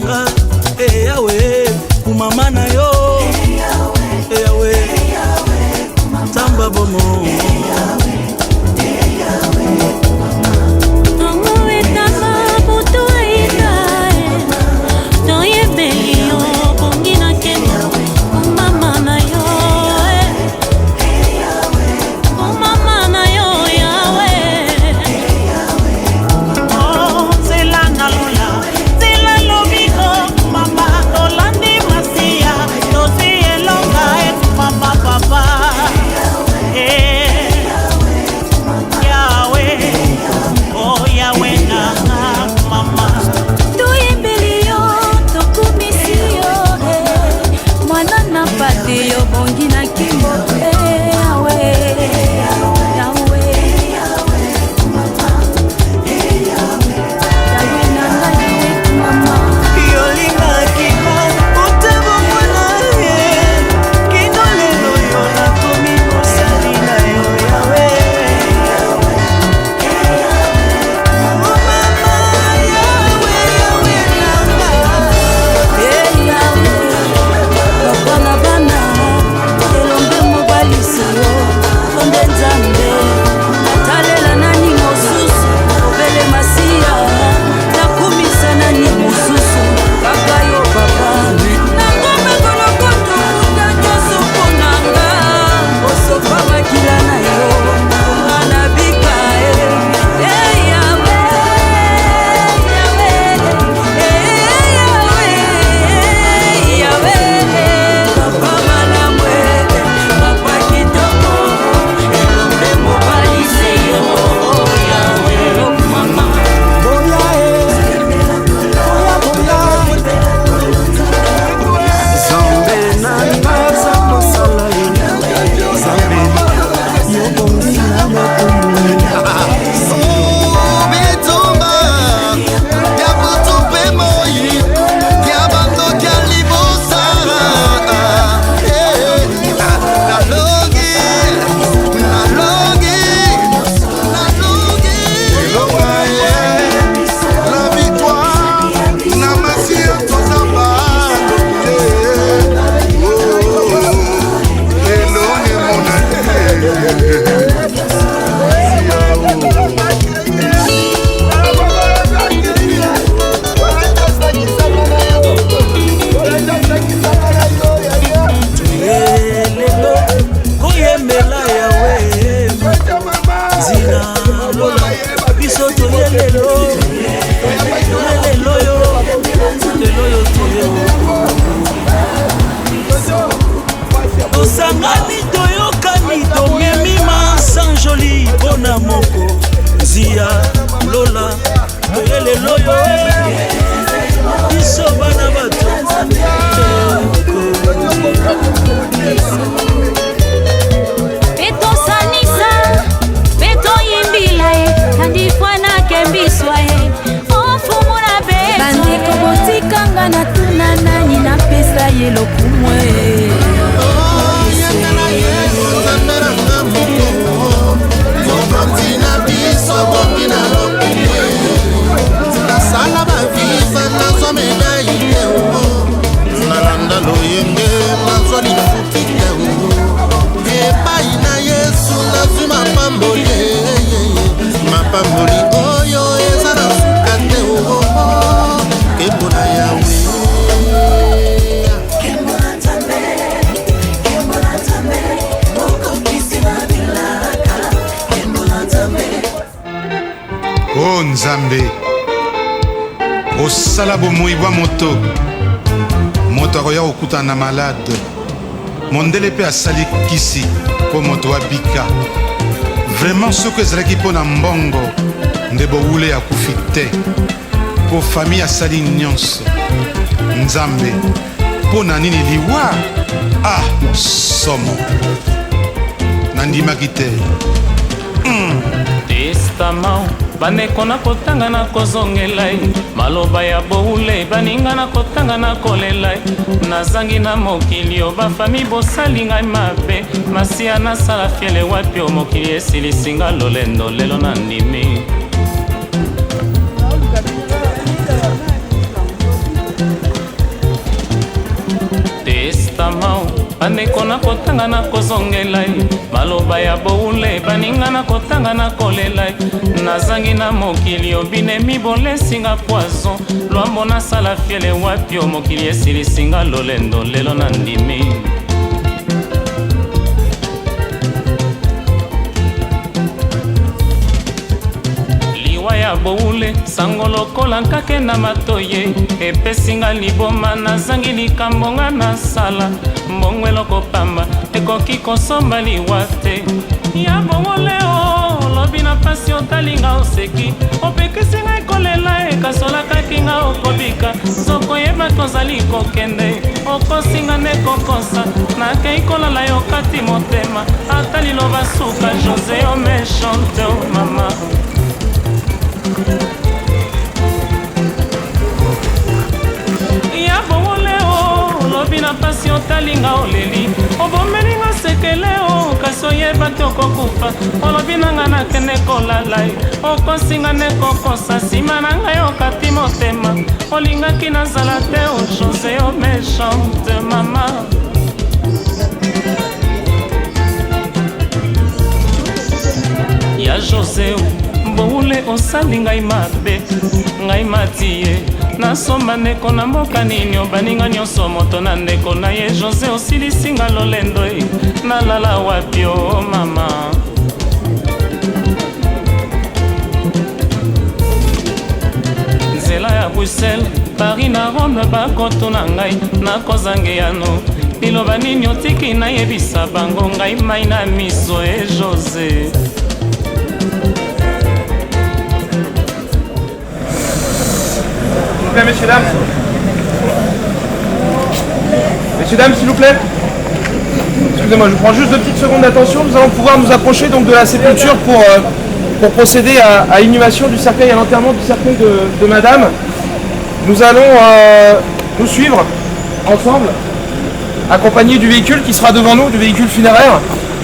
S17: nanga eyawe kumama na yo eyawe tamba bomo
S18: Nzambe osala bomoi bwa moto akoya kokutana na malade mondele mpe asali kisi mpo moto abika vraiment soki ezalaki mpo na mbongo nde bowule akufi te mpo famille asali nyonso Nzambe mpo na nini liwa somo nandimaki te
S19: testament bandeko na kotanga na kozongela maloba ya boule baninga na kotanga na kolela nazangi na mokili o bafami bosali ngai mabe masia nasala fiele wapi o mokili esilisinga lolendo lelo na ndimi bandeko na kotanga na kozongela ye maloba ya boule baninga na kotanga na kolela ye nazangi na mokili obinemi bolesinga poison lwambo nasala fiele wapi o mokili esilisinga lolendo lelo na ndimi ya boule sango lokola nkake na matoye epesinga liboma nazangi likambo nga nasala mbongwe eloko pamba ekoki kosomba liwa te ya boule o lobi na pasi otalinga oseki opekisi nga ekolela ekasolakaki nga okobika zoko yeba tozali kokende okosinga nde kokosa nakei kolala yo kati motema ata liloba suka José o méchante o mama ya bowole o lobi na pasi otalinga oleli obomelinga sekele o kasi oyeba te okokufa olobi nanga nakende kolala okosinga nde kokosa nsima na ngai okati motema olingaki nazala te o José o méchante mama ya José boule osali ngai mabe ngai matie nasomba ndeko na mboka nini obaninga nyonso moto na ndeko na ye José osilisinga lolendo nalala wapi o mama nzela ya Bruxelles Paris na Rome bakotuna ngai nakozangeyano liloba nini otiki nayebisa bango ngai mai na miso e José
S16: Messieurs, dames. Messieurs, dames, s'il vous plaît. Excusez-moi, je prends juste 2 petites secondes d'attention. Nous allons pouvoir nous approcher donc de la sépulture pour procéder à l'inhumation du cercueil, à l'enterrement du cercueil de Madame. Nous allons nous suivre ensemble, accompagnés du véhicule qui sera devant nous, du véhicule funéraire.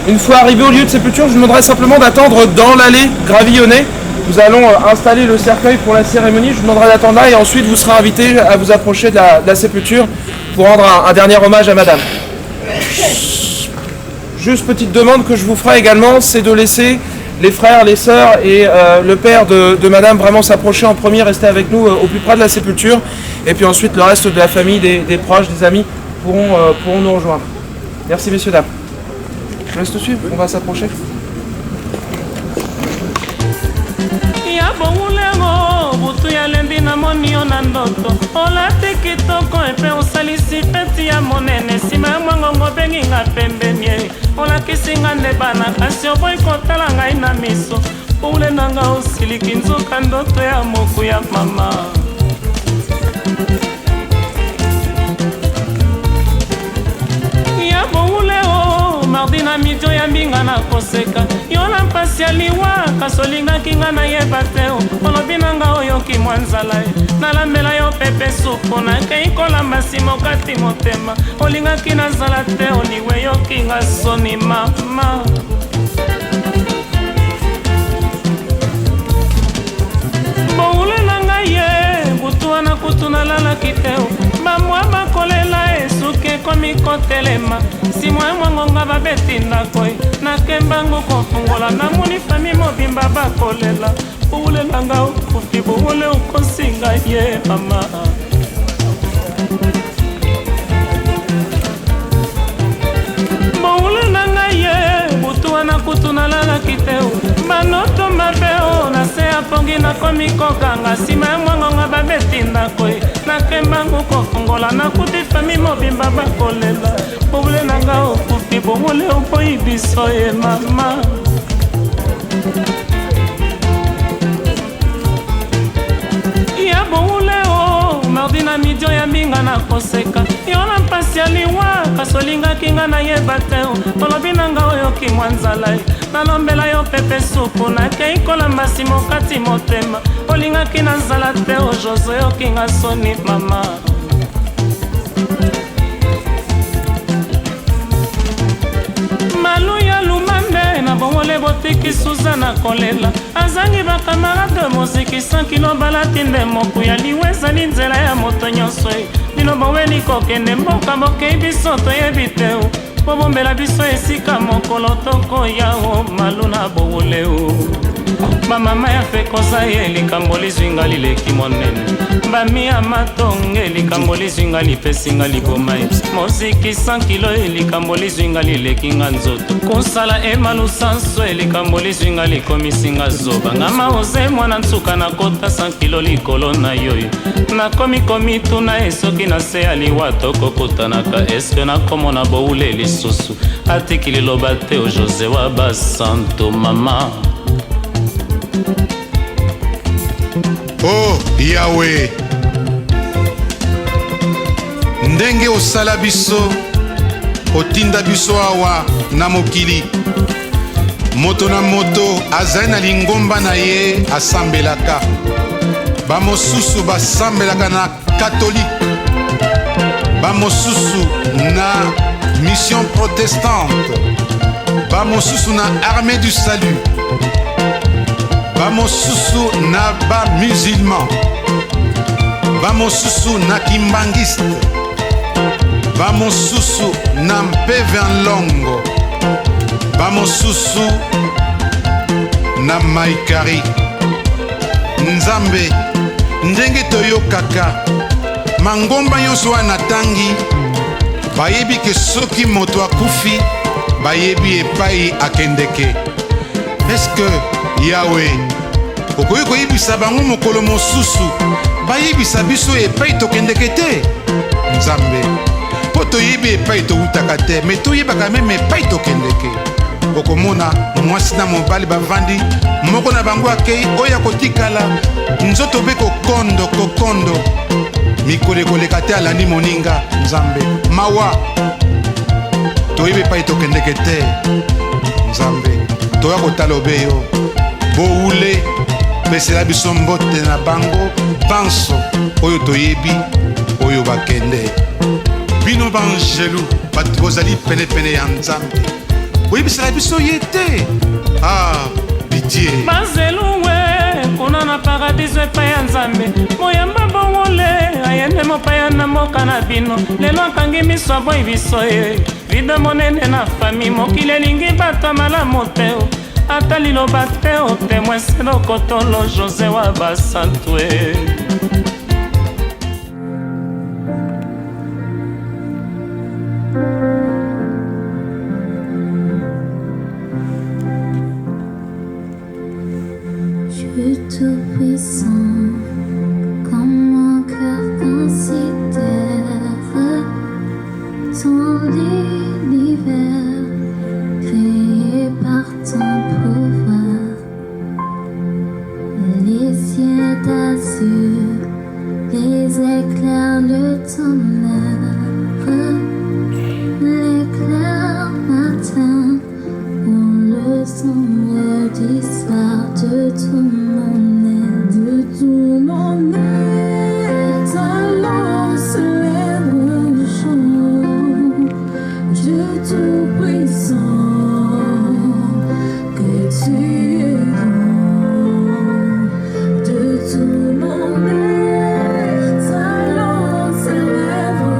S16: Une fois arrivé au lieu de sépulture, je vous demanderai simplement d'attendre dans l'allée gravillonnée. Nous allons installer le cercueil pour la cérémonie, je vous demanderai d'attendre là et ensuite vous serez invité à vous approcher de la sépulture pour rendre un dernier hommage à Madame. Juste petite demande que je vous ferai également, c'est de laisser les frères, les sœurs et le père de Madame vraiment s'approcher en premier, rester avec nous au plus près de la sépulture et puis ensuite le reste de la famille, des proches, des amis pourront nous rejoindre. Merci messieurs, dames. Je laisse te suivre, on va s'approcher.
S19: butu ya lendi na moni yo na ndoto olati kitoko epe osalisi peti ya monene nsima ya mwangongo benginga pembeni olakisinga nde bana kasi oboyi kotala ngai na miso ule nanga osiliki nzoka ndoto ya moku ya mama ya boule o mardi na midio ya mbinga na koseka yo na mpasi ya liwa kasi olingaki nga nayeba te olobi nanga oyoki mwa nzala nalambela yo pepe supu nakei kolamba nsima okati motema olingaki nazala te oliwe yoki nga soni mama boule na ngai ye butu wana kutu nalalaki te bamwa bakolela esuki ekomi kotelema nsima ya mwangonga babeti ndako nakembango kofungola namoni fami mobimba bakolela boule na nga okufi boule okosinga ye mama boule na ngai ye butu wana kutu nalalaki te banoto mabe o na se ya pongi nakomi kokanga nsima ya mwangonga babeti ndako nakembango kofungola nakuti fami mobimba bakolela boule na nga okufi boule oboyi biso ye mama ya boule o mardi na midio ya mbinga na koseka yo na mpasi ya liwa kasi olingaki nga nayeba te olobi na nga oyoki mwa nzala nalombela yo pepe supu nakei kolamba nsima okati motema olingaki na nzala te o José oyoki nga soni mama malu ya lumande na bongole botiki Suzana kolela azangi bakamarade moziki 100 kilo balati nde moku ya liwa ezali nzela ya moto nyonso bino boweni kokende mboka bokei biso toyebi te bobombela biso esika mokolo tokoya o maluna bowule o bamama ya fe koza ye likambo lizwinga lileki monene bami ya matonge likambo lizwinga lipesinga liboma ye moziki 100 kilo ye likambo lizwinga lilekinga nzoto kosala emalusanso ye likambo lizwinga likomisinga zoba ngama oze mwana ntsuka na kota 100 kilo likolo na yoyo nakomi tuna esoki na se ya liwa tokokutanaka eske nakomona boule lisusu atiki liloba te o José wa basanto mama.
S18: Oh Yahweh, ndenge osala biso otinda biso awa na mokili moto na moto azali na lingomba na ye asambelaka bamosusu basambelaka na katolike bamosusu na mission protestante bamosusu na armée du salut bamosusu na bamusulman bamosusu na kimbangiste bamosusu na mpeve nlongo bamosusu na maikari nzambe ndenge toyokaka mangomba nyonso wana tangi bayebi ke soki moto akufi bayebi epai akendeke eske Yahweh okoki koyebisa bango mokolo mosusu bayebisa biso epai tokendeke te nzambe mpo toyebi epai towutaka te me toyebaka meme epai tokendeke okomona mwasi na mobali bavandi moko na bango akei oyo akotikala nzoto mpe kokondo mikolo ekoleka te alandi moninga nzambe mawa toyebi epai tokendeke te nzambe toya kotala obeyo boule pesela biso mbote na bango banso oyo toyebi oyo bakende bino banjelu bato bozali penepene ya nzambe boyebisela biso ye te pitié
S19: bazeluwe kuna na paradiso epai ya nzambe moyamba bongole ayende mopaya na mboka na bino lelo akangi miso aboyi biso ye vide monene na fami mokili elingi bato malamu te ata liloba te otemwe selokotolo José wa basantwe.
S4: Dieu tout-puissant, comme mon cœur considère ton univers créé par ton pouvoir, les cieux d'azur, les éclairs de ton œuvre, l'éclair matin ou le sombre du soir de tout mon être, de tout mon être, alors célèbre le jour, Dieu tout-puissant, que tu es grand, de tout mon être, alors célèbre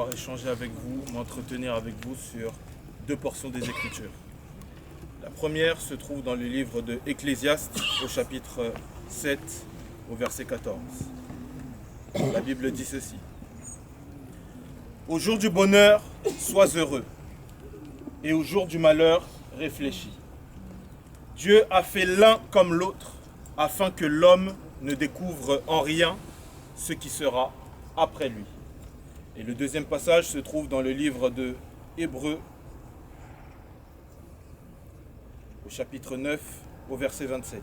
S20: pouvoir échanger avec vous, m'entretenir avec vous sur deux portions des Écritures. La première se trouve dans le livre de Ecclésiaste au chapitre 7 au verset 14. La Bible dit ceci. Au jour du bonheur, sois heureux, et au jour du malheur, réfléchis. Dieu a fait l'un comme l'autre, afin que l'homme ne découvre en rien ce qui sera après lui. Et le deuxième passage se trouve dans le livre de Hébreux, au chapitre 9, au verset 27.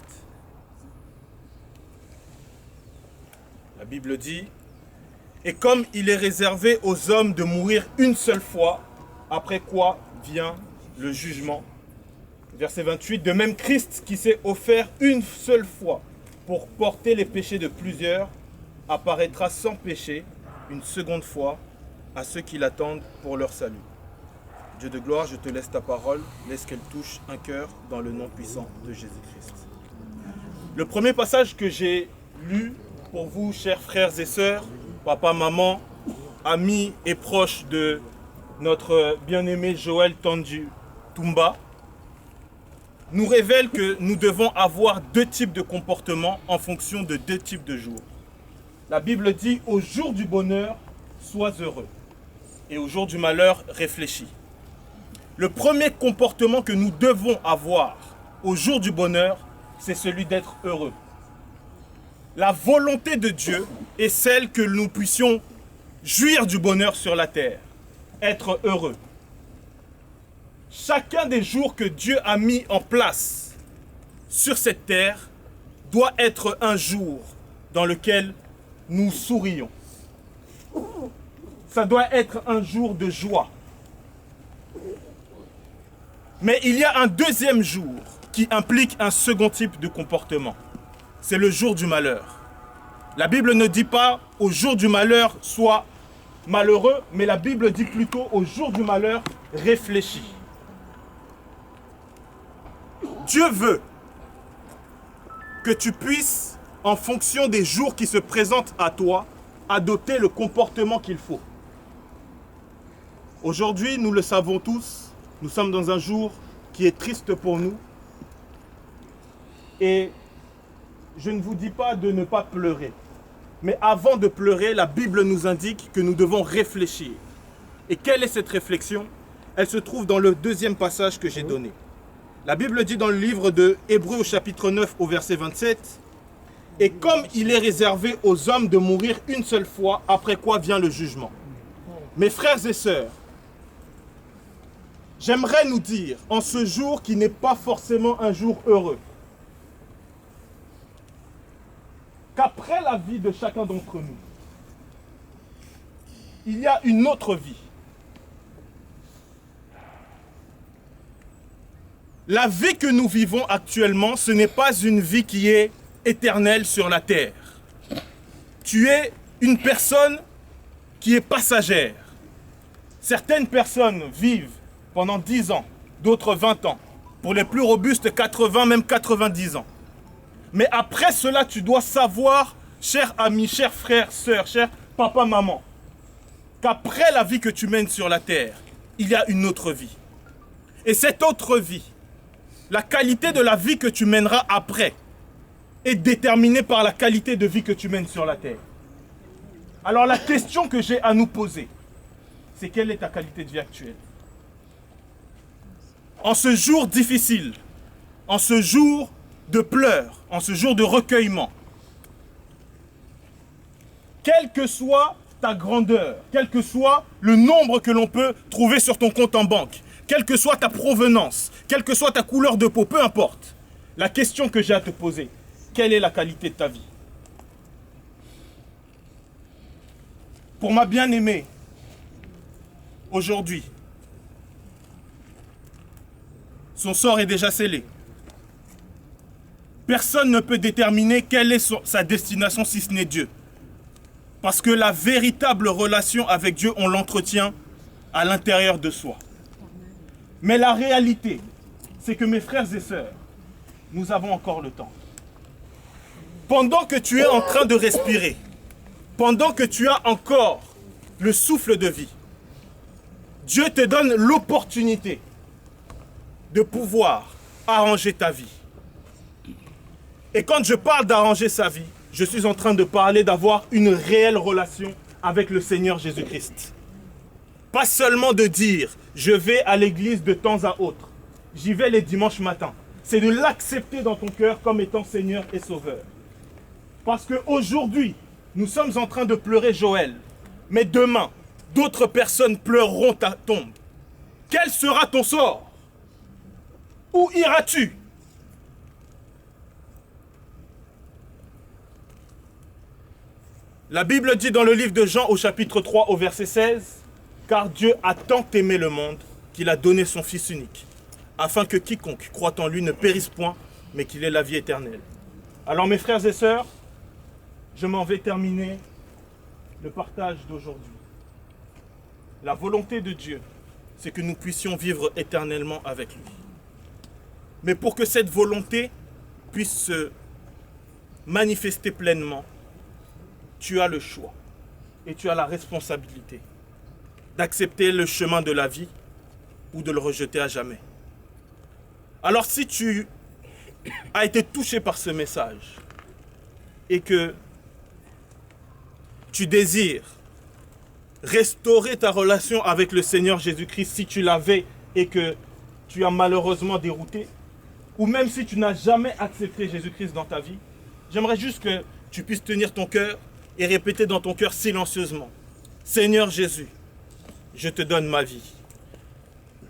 S20: La Bible dit « Et comme il est réservé aux hommes de mourir une seule fois, après quoi vient le jugement. » Verset 28, « De même Christ qui s'est offert une seule fois pour porter les péchés de plusieurs, apparaîtra sans péché une seconde fois à ceux qui l'attendent pour leur salut. » Dieu de gloire, je te laisse ta parole, laisse qu'elle touche un cœur dans le nom puissant de Jésus-Christ. Le premier passage que j'ai lu pour vous, chers frères et sœurs, papa, maman, amis et proches de notre bien-aimé Joël Tandu Tumba, nous révèle que nous devons avoir deux types de comportements en fonction de deux types de jours. La Bible dit « Au jour du bonheur, sois heureux, et au jour du malheur, réfléchis. » Le premier comportement que nous devons avoir au jour du bonheur, c'est celui d'être heureux. La volonté de Dieu est celle que nous puissions jouir du bonheur sur la terre, être heureux. Chacun des jours que Dieu a mis en place sur cette terre doit être un jour dans lequel nous sourions. Ça doit être un jour de joie. Mais il y a un deuxième jour qui implique un second type de comportement. C'est le jour du malheur. La Bible ne dit pas au jour du malheur sois malheureux, mais la Bible dit plutôt au jour du malheur réfléchis. Dieu veut que tu puisses, en fonction des jours qui se présentent à toi, adopter le comportement qu'il faut. Aujourd'hui, nous le savons tous, nous sommes dans un jour qui est triste pour nous. Et je ne vous dis pas de ne pas pleurer. Mais avant de pleurer, la Bible nous indique que nous devons réfléchir. Et quelle est cette réflexion? Elle se trouve dans le deuxième passage que j'ai donné. La Bible dit dans le livre de Hébreux au chapitre 9 au verset 27, « Et comme il est réservé aux hommes de mourir une seule fois, après quoi vient le jugement. » Mes frères et sœurs, j'aimerais nous dire, en ce jour qui n'est pas forcément un jour heureux, qu'après la vie de chacun d'entre nous, il y a une autre vie. La vie que nous vivons actuellement, ce n'est pas une vie qui est éternelle sur la terre. Tu es une personne qui est passagère. Certaines personnes vivent pendant 10 ans, d'autres 20 ans. Pour les plus robustes, 80, même 90 ans. Mais après cela, tu dois savoir, chers amis, chers frères, sœurs, chers papa, maman, qu'après la vie que tu mènes sur la terre, il y a une autre vie. Et cette autre vie, la qualité de la vie que tu mèneras après est déterminée par la qualité de vie que tu mènes sur la terre. Alors la question que j'ai à nous poser, c'est quelle est ta qualité de vie actuelle? En ce jour difficile, en ce jour de pleurs, en ce jour de recueillement, quelle que soit ta grandeur, quel que soit le nombre que l'on peut trouver sur ton compte en banque, quelle que soit ta provenance, quelle que soit ta couleur de peau, peu importe, la question que j'ai à te poser, quelle est la qualité de ta vie? Pour ma bien-aimée, aujourd'hui, son sort est déjà scellé. Personne ne peut déterminer quelle est sa destination si ce n'est Dieu. Parce que la véritable relation avec Dieu, on l'entretient à l'intérieur de soi. Mais la réalité, c'est que mes frères et sœurs, nous avons encore le temps. Pendant que tu es en train de respirer, pendant que tu as encore le souffle de vie, Dieu te donne l'opportunité de pouvoir arranger ta vie. Et quand je parle d'arranger sa vie, je suis en train de parler d'avoir une réelle relation avec le Seigneur Jésus-Christ. Pas seulement de dire, je vais à l'église de temps à autre. J'y vais les dimanches matins. C'est de l'accepter dans ton cœur comme étant Seigneur et Sauveur. Parce qu'aujourd'hui, nous sommes en train de pleurer Joël. Mais demain, d'autres personnes pleureront ta tombe. Quel sera ton sort? Où iras-tu? La Bible dit dans le livre de Jean au chapitre 3 au verset 16, « Car Dieu a tant aimé le monde qu'il a donné son Fils unique, afin que quiconque croit en lui ne périsse point, mais qu'il ait la vie éternelle. » Alors mes frères et sœurs, je m'en vais terminer le partage d'aujourd'hui. La volonté de Dieu, c'est que nous puissions vivre éternellement avec lui. Mais pour que cette volonté puisse se manifester pleinement, tu as le choix et tu as la responsabilité d'accepter le chemin de la vie ou de le rejeter à jamais. Alors si tu as été touché par ce message et que tu désires restaurer ta relation avec le Seigneur Jésus-Christ, si tu l'avais et que tu as malheureusement dérouté, ou même si tu n'as jamais accepté Jésus-Christ dans ta vie, j'aimerais juste que tu puisses tenir ton cœur et répéter dans ton cœur silencieusement, « Seigneur Jésus, je te donne ma vie.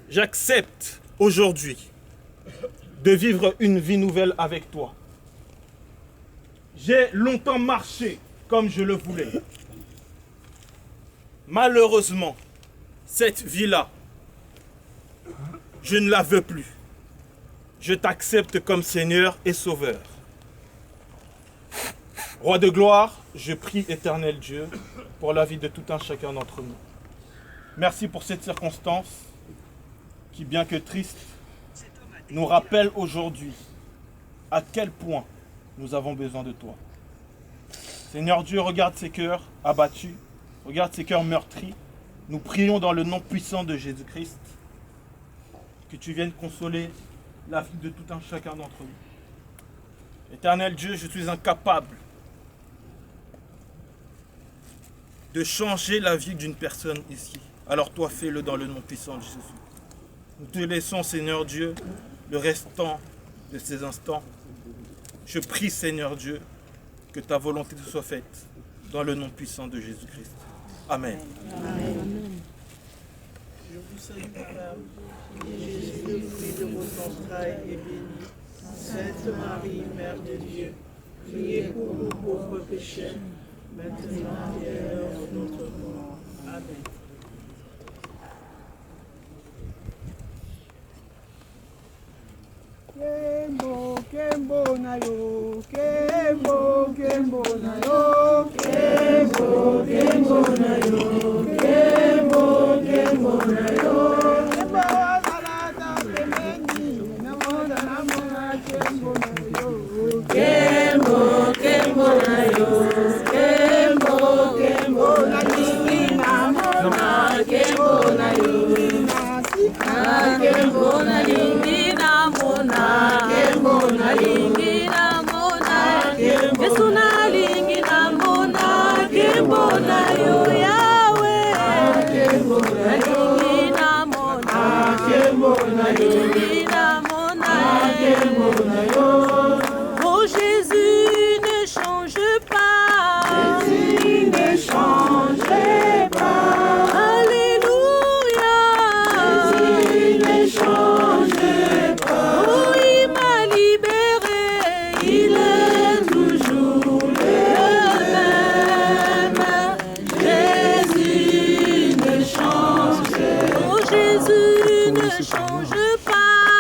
S20: J'accepte aujourd'hui de vivre une vie nouvelle avec toi. J'ai longtemps marché comme je le voulais. Malheureusement, cette vie-là, je ne la veux plus. Je t'accepte comme Seigneur et Sauveur. Roi de gloire, je prie éternel Dieu pour la vie de tout un chacun d'entre nous. Merci pour cette circonstance qui, bien que triste, nous rappelle aujourd'hui à quel point nous avons besoin de toi. Seigneur Dieu, regarde ces cœurs abattus, regarde ces cœurs meurtris. Nous prions dans le nom puissant de Jésus-Christ que tu viennes consoler la vie de tout un chacun d'entre nous. Éternel Dieu, je suis incapable de changer la vie d'une personne ici. Alors toi, fais-le dans le nom puissant de Jésus. Nous te laissons, Seigneur Dieu, le restant de ces instants. Je prie, Seigneur Dieu, que ta volonté soit faite dans le nom puissant de Jésus-Christ. Amen.
S15: Amen. Je vous salue, Madame, Jésus, le fruit de vos entrailles est béni. Sainte Marie, Mère de Dieu, priez pour nous pauvres pécheurs, maintenant et à l'heure de notre mort. Amen.
S3: Kembo, Kembo na yo, Kembo, Kembo na yo, Kembo, Kembo na yo, Kembo, Kembo na yo. Kembo salata plemendi, namoda namona Kembo na yo, Kembo, Kembo na yo, Kembo, Kembo na lingi namona Kembo na yo, Kembo na lingi namona. Kembo na lingi namona, Yesu na lingi namona, Kembo na yo Yahweh. Kembo na lingi namona, Kembo na lingi namona, Kembo na yo. Oh Jésus ne change pas, Jésus ne change pas. Alléluia, Jésus ne change pas. Oh, il m'a libéré, il est toujours le même. Jésus ne change pas. Oh Jésus ne change pas.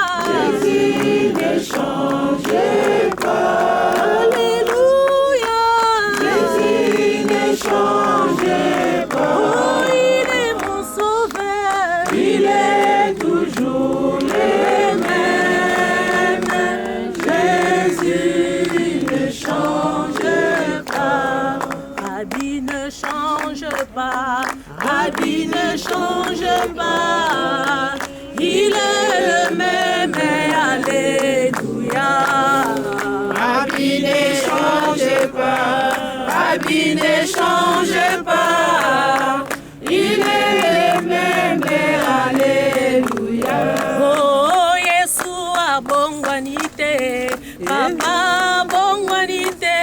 S3: vie ne change pas, il est le même, alléluia.
S21: Oh, Yeshua bongwanite, Papa bongwanite,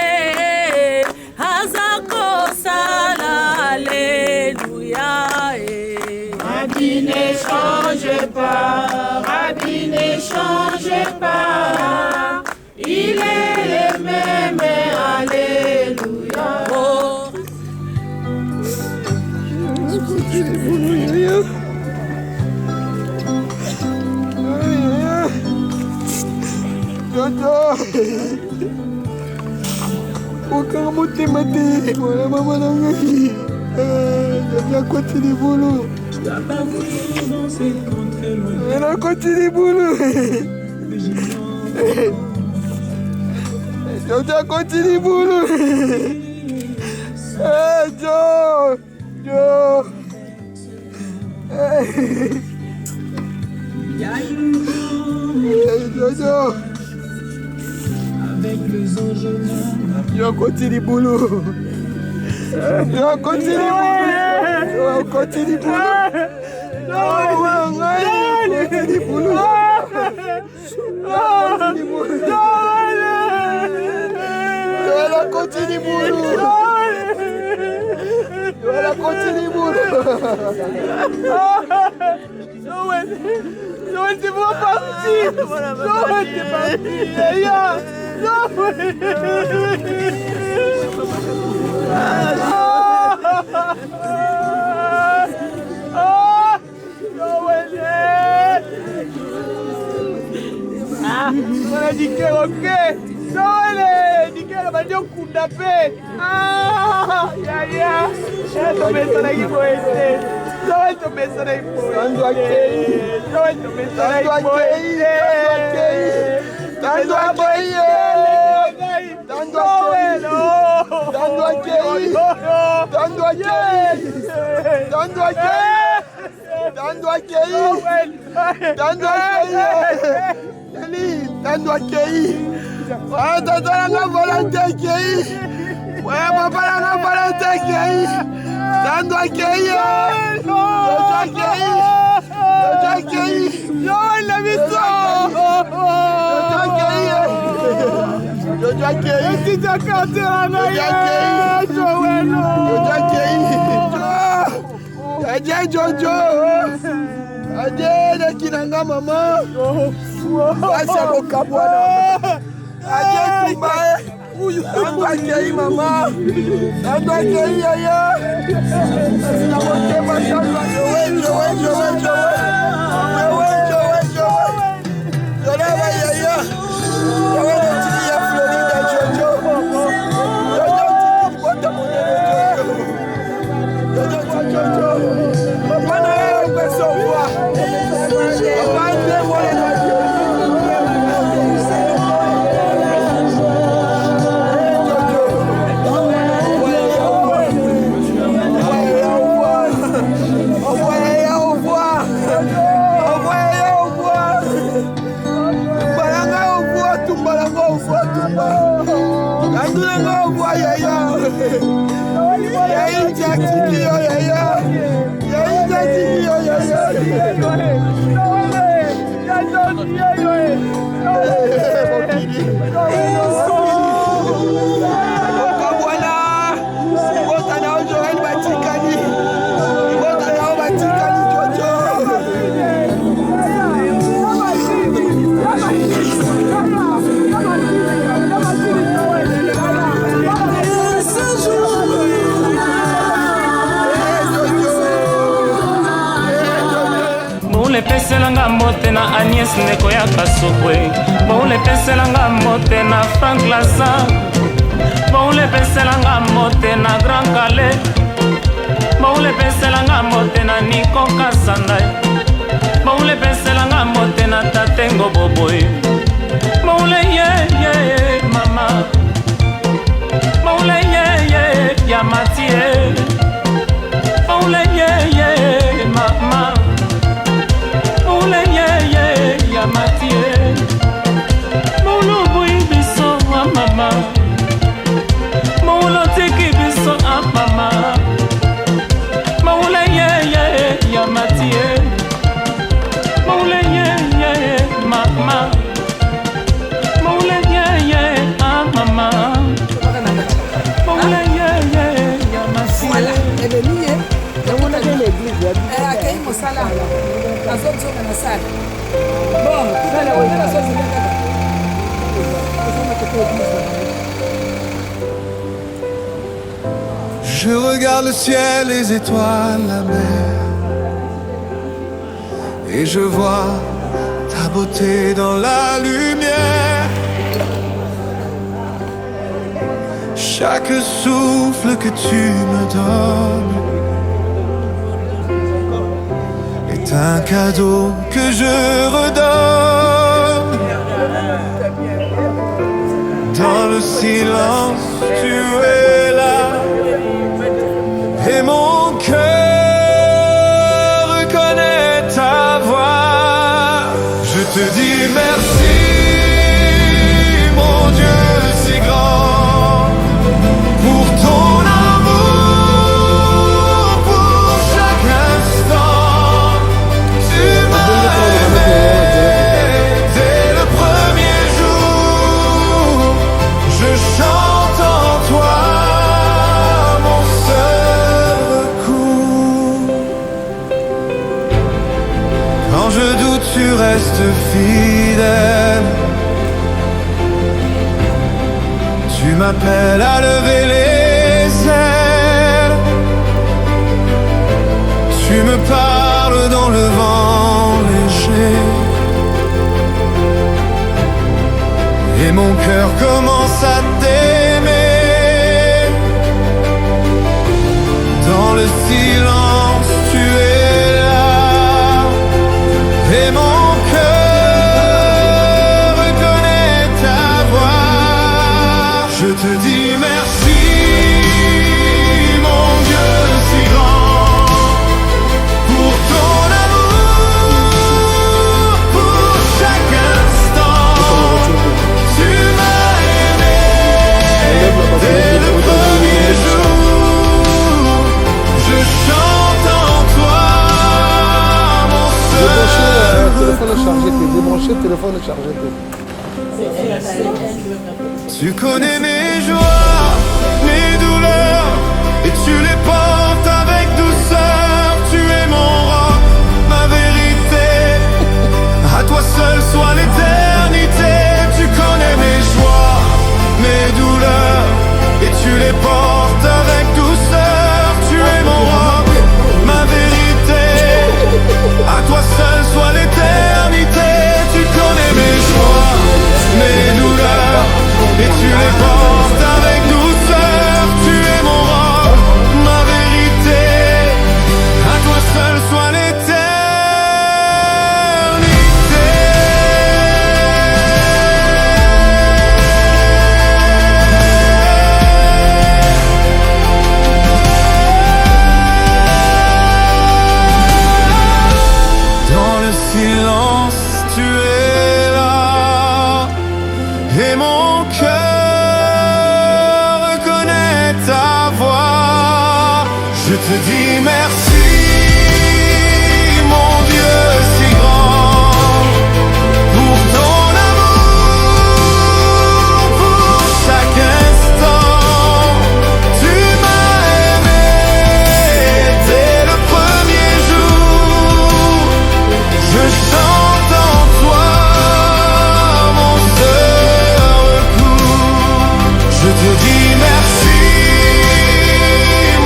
S21: Hazako sala, alléluia.
S3: Rabbi ne change pas, Rabbi ne change pas, il est le même, alléluia. Oh.
S22: Aucun mot t'es maté, voilà maman nangai. J'ai bien continué boulot. Elle a continué boulot. J'ai bien continué boulot. Joe, Joe. Jojo. Avec les anges, on continue boulot. On continue boulot. On continue boulot. Continue boulot. Continue boulot. Voilà, continue boulot. Noël, t'es pas parti. Noël, t'es parti. On a dit que ok. Noël, dit que va dire coup d'apé. Tomé ça là qui faut essayer. Noël tomé ça là il faut. On doit accueillir. Noël tomé ça là il faut essayer. On doit accueillir. On doit accueillir. On doit accueillir. On doit accueillir. On doit accueillir. On doit accueillir. On doit accueillir. Ah, tata la volonté accueillir. Ouais, papa la volonté accueillir. On doit accueillir. On doit accueillir. On doit accueillir. Yo, il a mis ça. On doit accueillir. Je dois accueillir. Si tu as cassé la main, je dois accueillir. Adieu Jojo. Adieu Kinanga maman. Assez au Kabwana. Adieu Kumbae. On doit accueillir maman. On doit accueillir Yaya.
S19: Peselanga mote na Agnès ndeko ya Kasokwe. Boule peselanga mote na Frank Laza. Boule peselanga mote na Grand Calais. Boule peselanga mote na Nico Kasandai. Boule peselanga mote na Tatengo Boboy. Boule ye mama. Boule ye ya Matie. Boule ye mama. Boule ye ya Matie. Boule bui biso wa mama. Boule tiki biso
S2: tozonga na sala bon tozala oyala sosi kaka
S7: Je regarde le ciel, les étoiles, la mer, et je vois ta beauté dans la lumière. Chaque souffle que tu me donnes est un cadeau que je redonne. Dans le silence, tu es là. Et mon cœur reconnaît ta voix. Je te dis merci, mon Dieu si grand, pour ton amour, pour chaque instant. Tu m'as aimé dès le premier jour. Je chante en toi. Quand je doute, tu restes fidèle. Tu m'appelles à lever les ailes. Tu me parles dans le vent léger. Et mon cœur commence à t'aimer. Dans le silence, tu es là. Et mon cœur reconnaît ta voix. Je te dis merci, mon Dieu si grand, pour ton amour, pour chaque instant. Tu m'as aimé dès le premier jour. Je chante en toi.
S22: Débrancher le téléphone et charger.
S7: Tu connais mes joies, mes douleurs, et tu les portes avec douceur. Tu es mon roc, ma vérité. À toi seul soit l'éternité. Tu connais mes joies, mes douleurs, et tu les portes avec douceur. Tu es mon roc, ma vérité. À toi seul soit l'éternité. Tu connais mes joies, mes douleurs, et tu les portes avec douceur. Tu es mon roc, ma vérité. À toi seul soit l'éternité. Dans le silence, tu es là. Et mon cœur reconnaît ta voix. Je te dis merci, mon Dieu si grand, pour ton amour, pour chaque instant. Tu m'as aimé dès le premier jour. Je chante en toi, mon seul recours. Je te dis merci,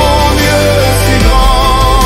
S7: mon Dieu si grand,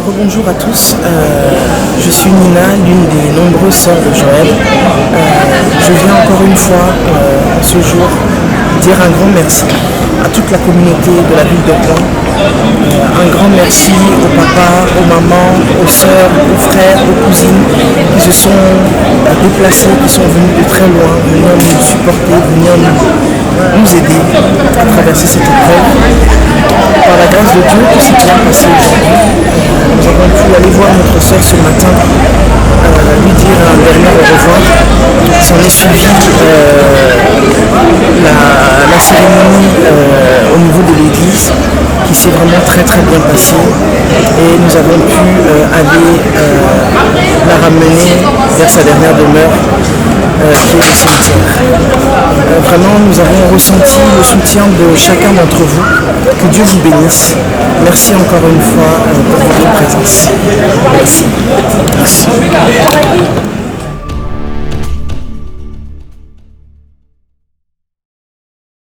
S5: Rebonjour à tous, je suis Nina, l'une des nombreuses sœurs de Joël. Je viens encore une fois ce jour dire un grand merci à toute la communauté de la ville de Rouen. Un grand merci aux papas, aux mamans, aux sœurs, aux frères, aux cousines qui se sont déplacés, qui sont venus de très loin, venir nous supporter, venir nous aider à traverser cette épreuve. Par la grâce de Dieu, tout s'est bien passé aujourd'hui. Nous avons pu aller voir notre sœur ce matin, lui dire un dernier au revoir. S'en est suivi la cérémonie au niveau de l'église qui s'est vraiment très très bien passée et nous avons pu aller la ramener vers sa dernière demeure qui est le cimetière. Vraiment nous avons ressenti le soutien de chacun d'entre vous. Que Dieu vous bénisse. Merci encore une fois pour votre présence. Merci.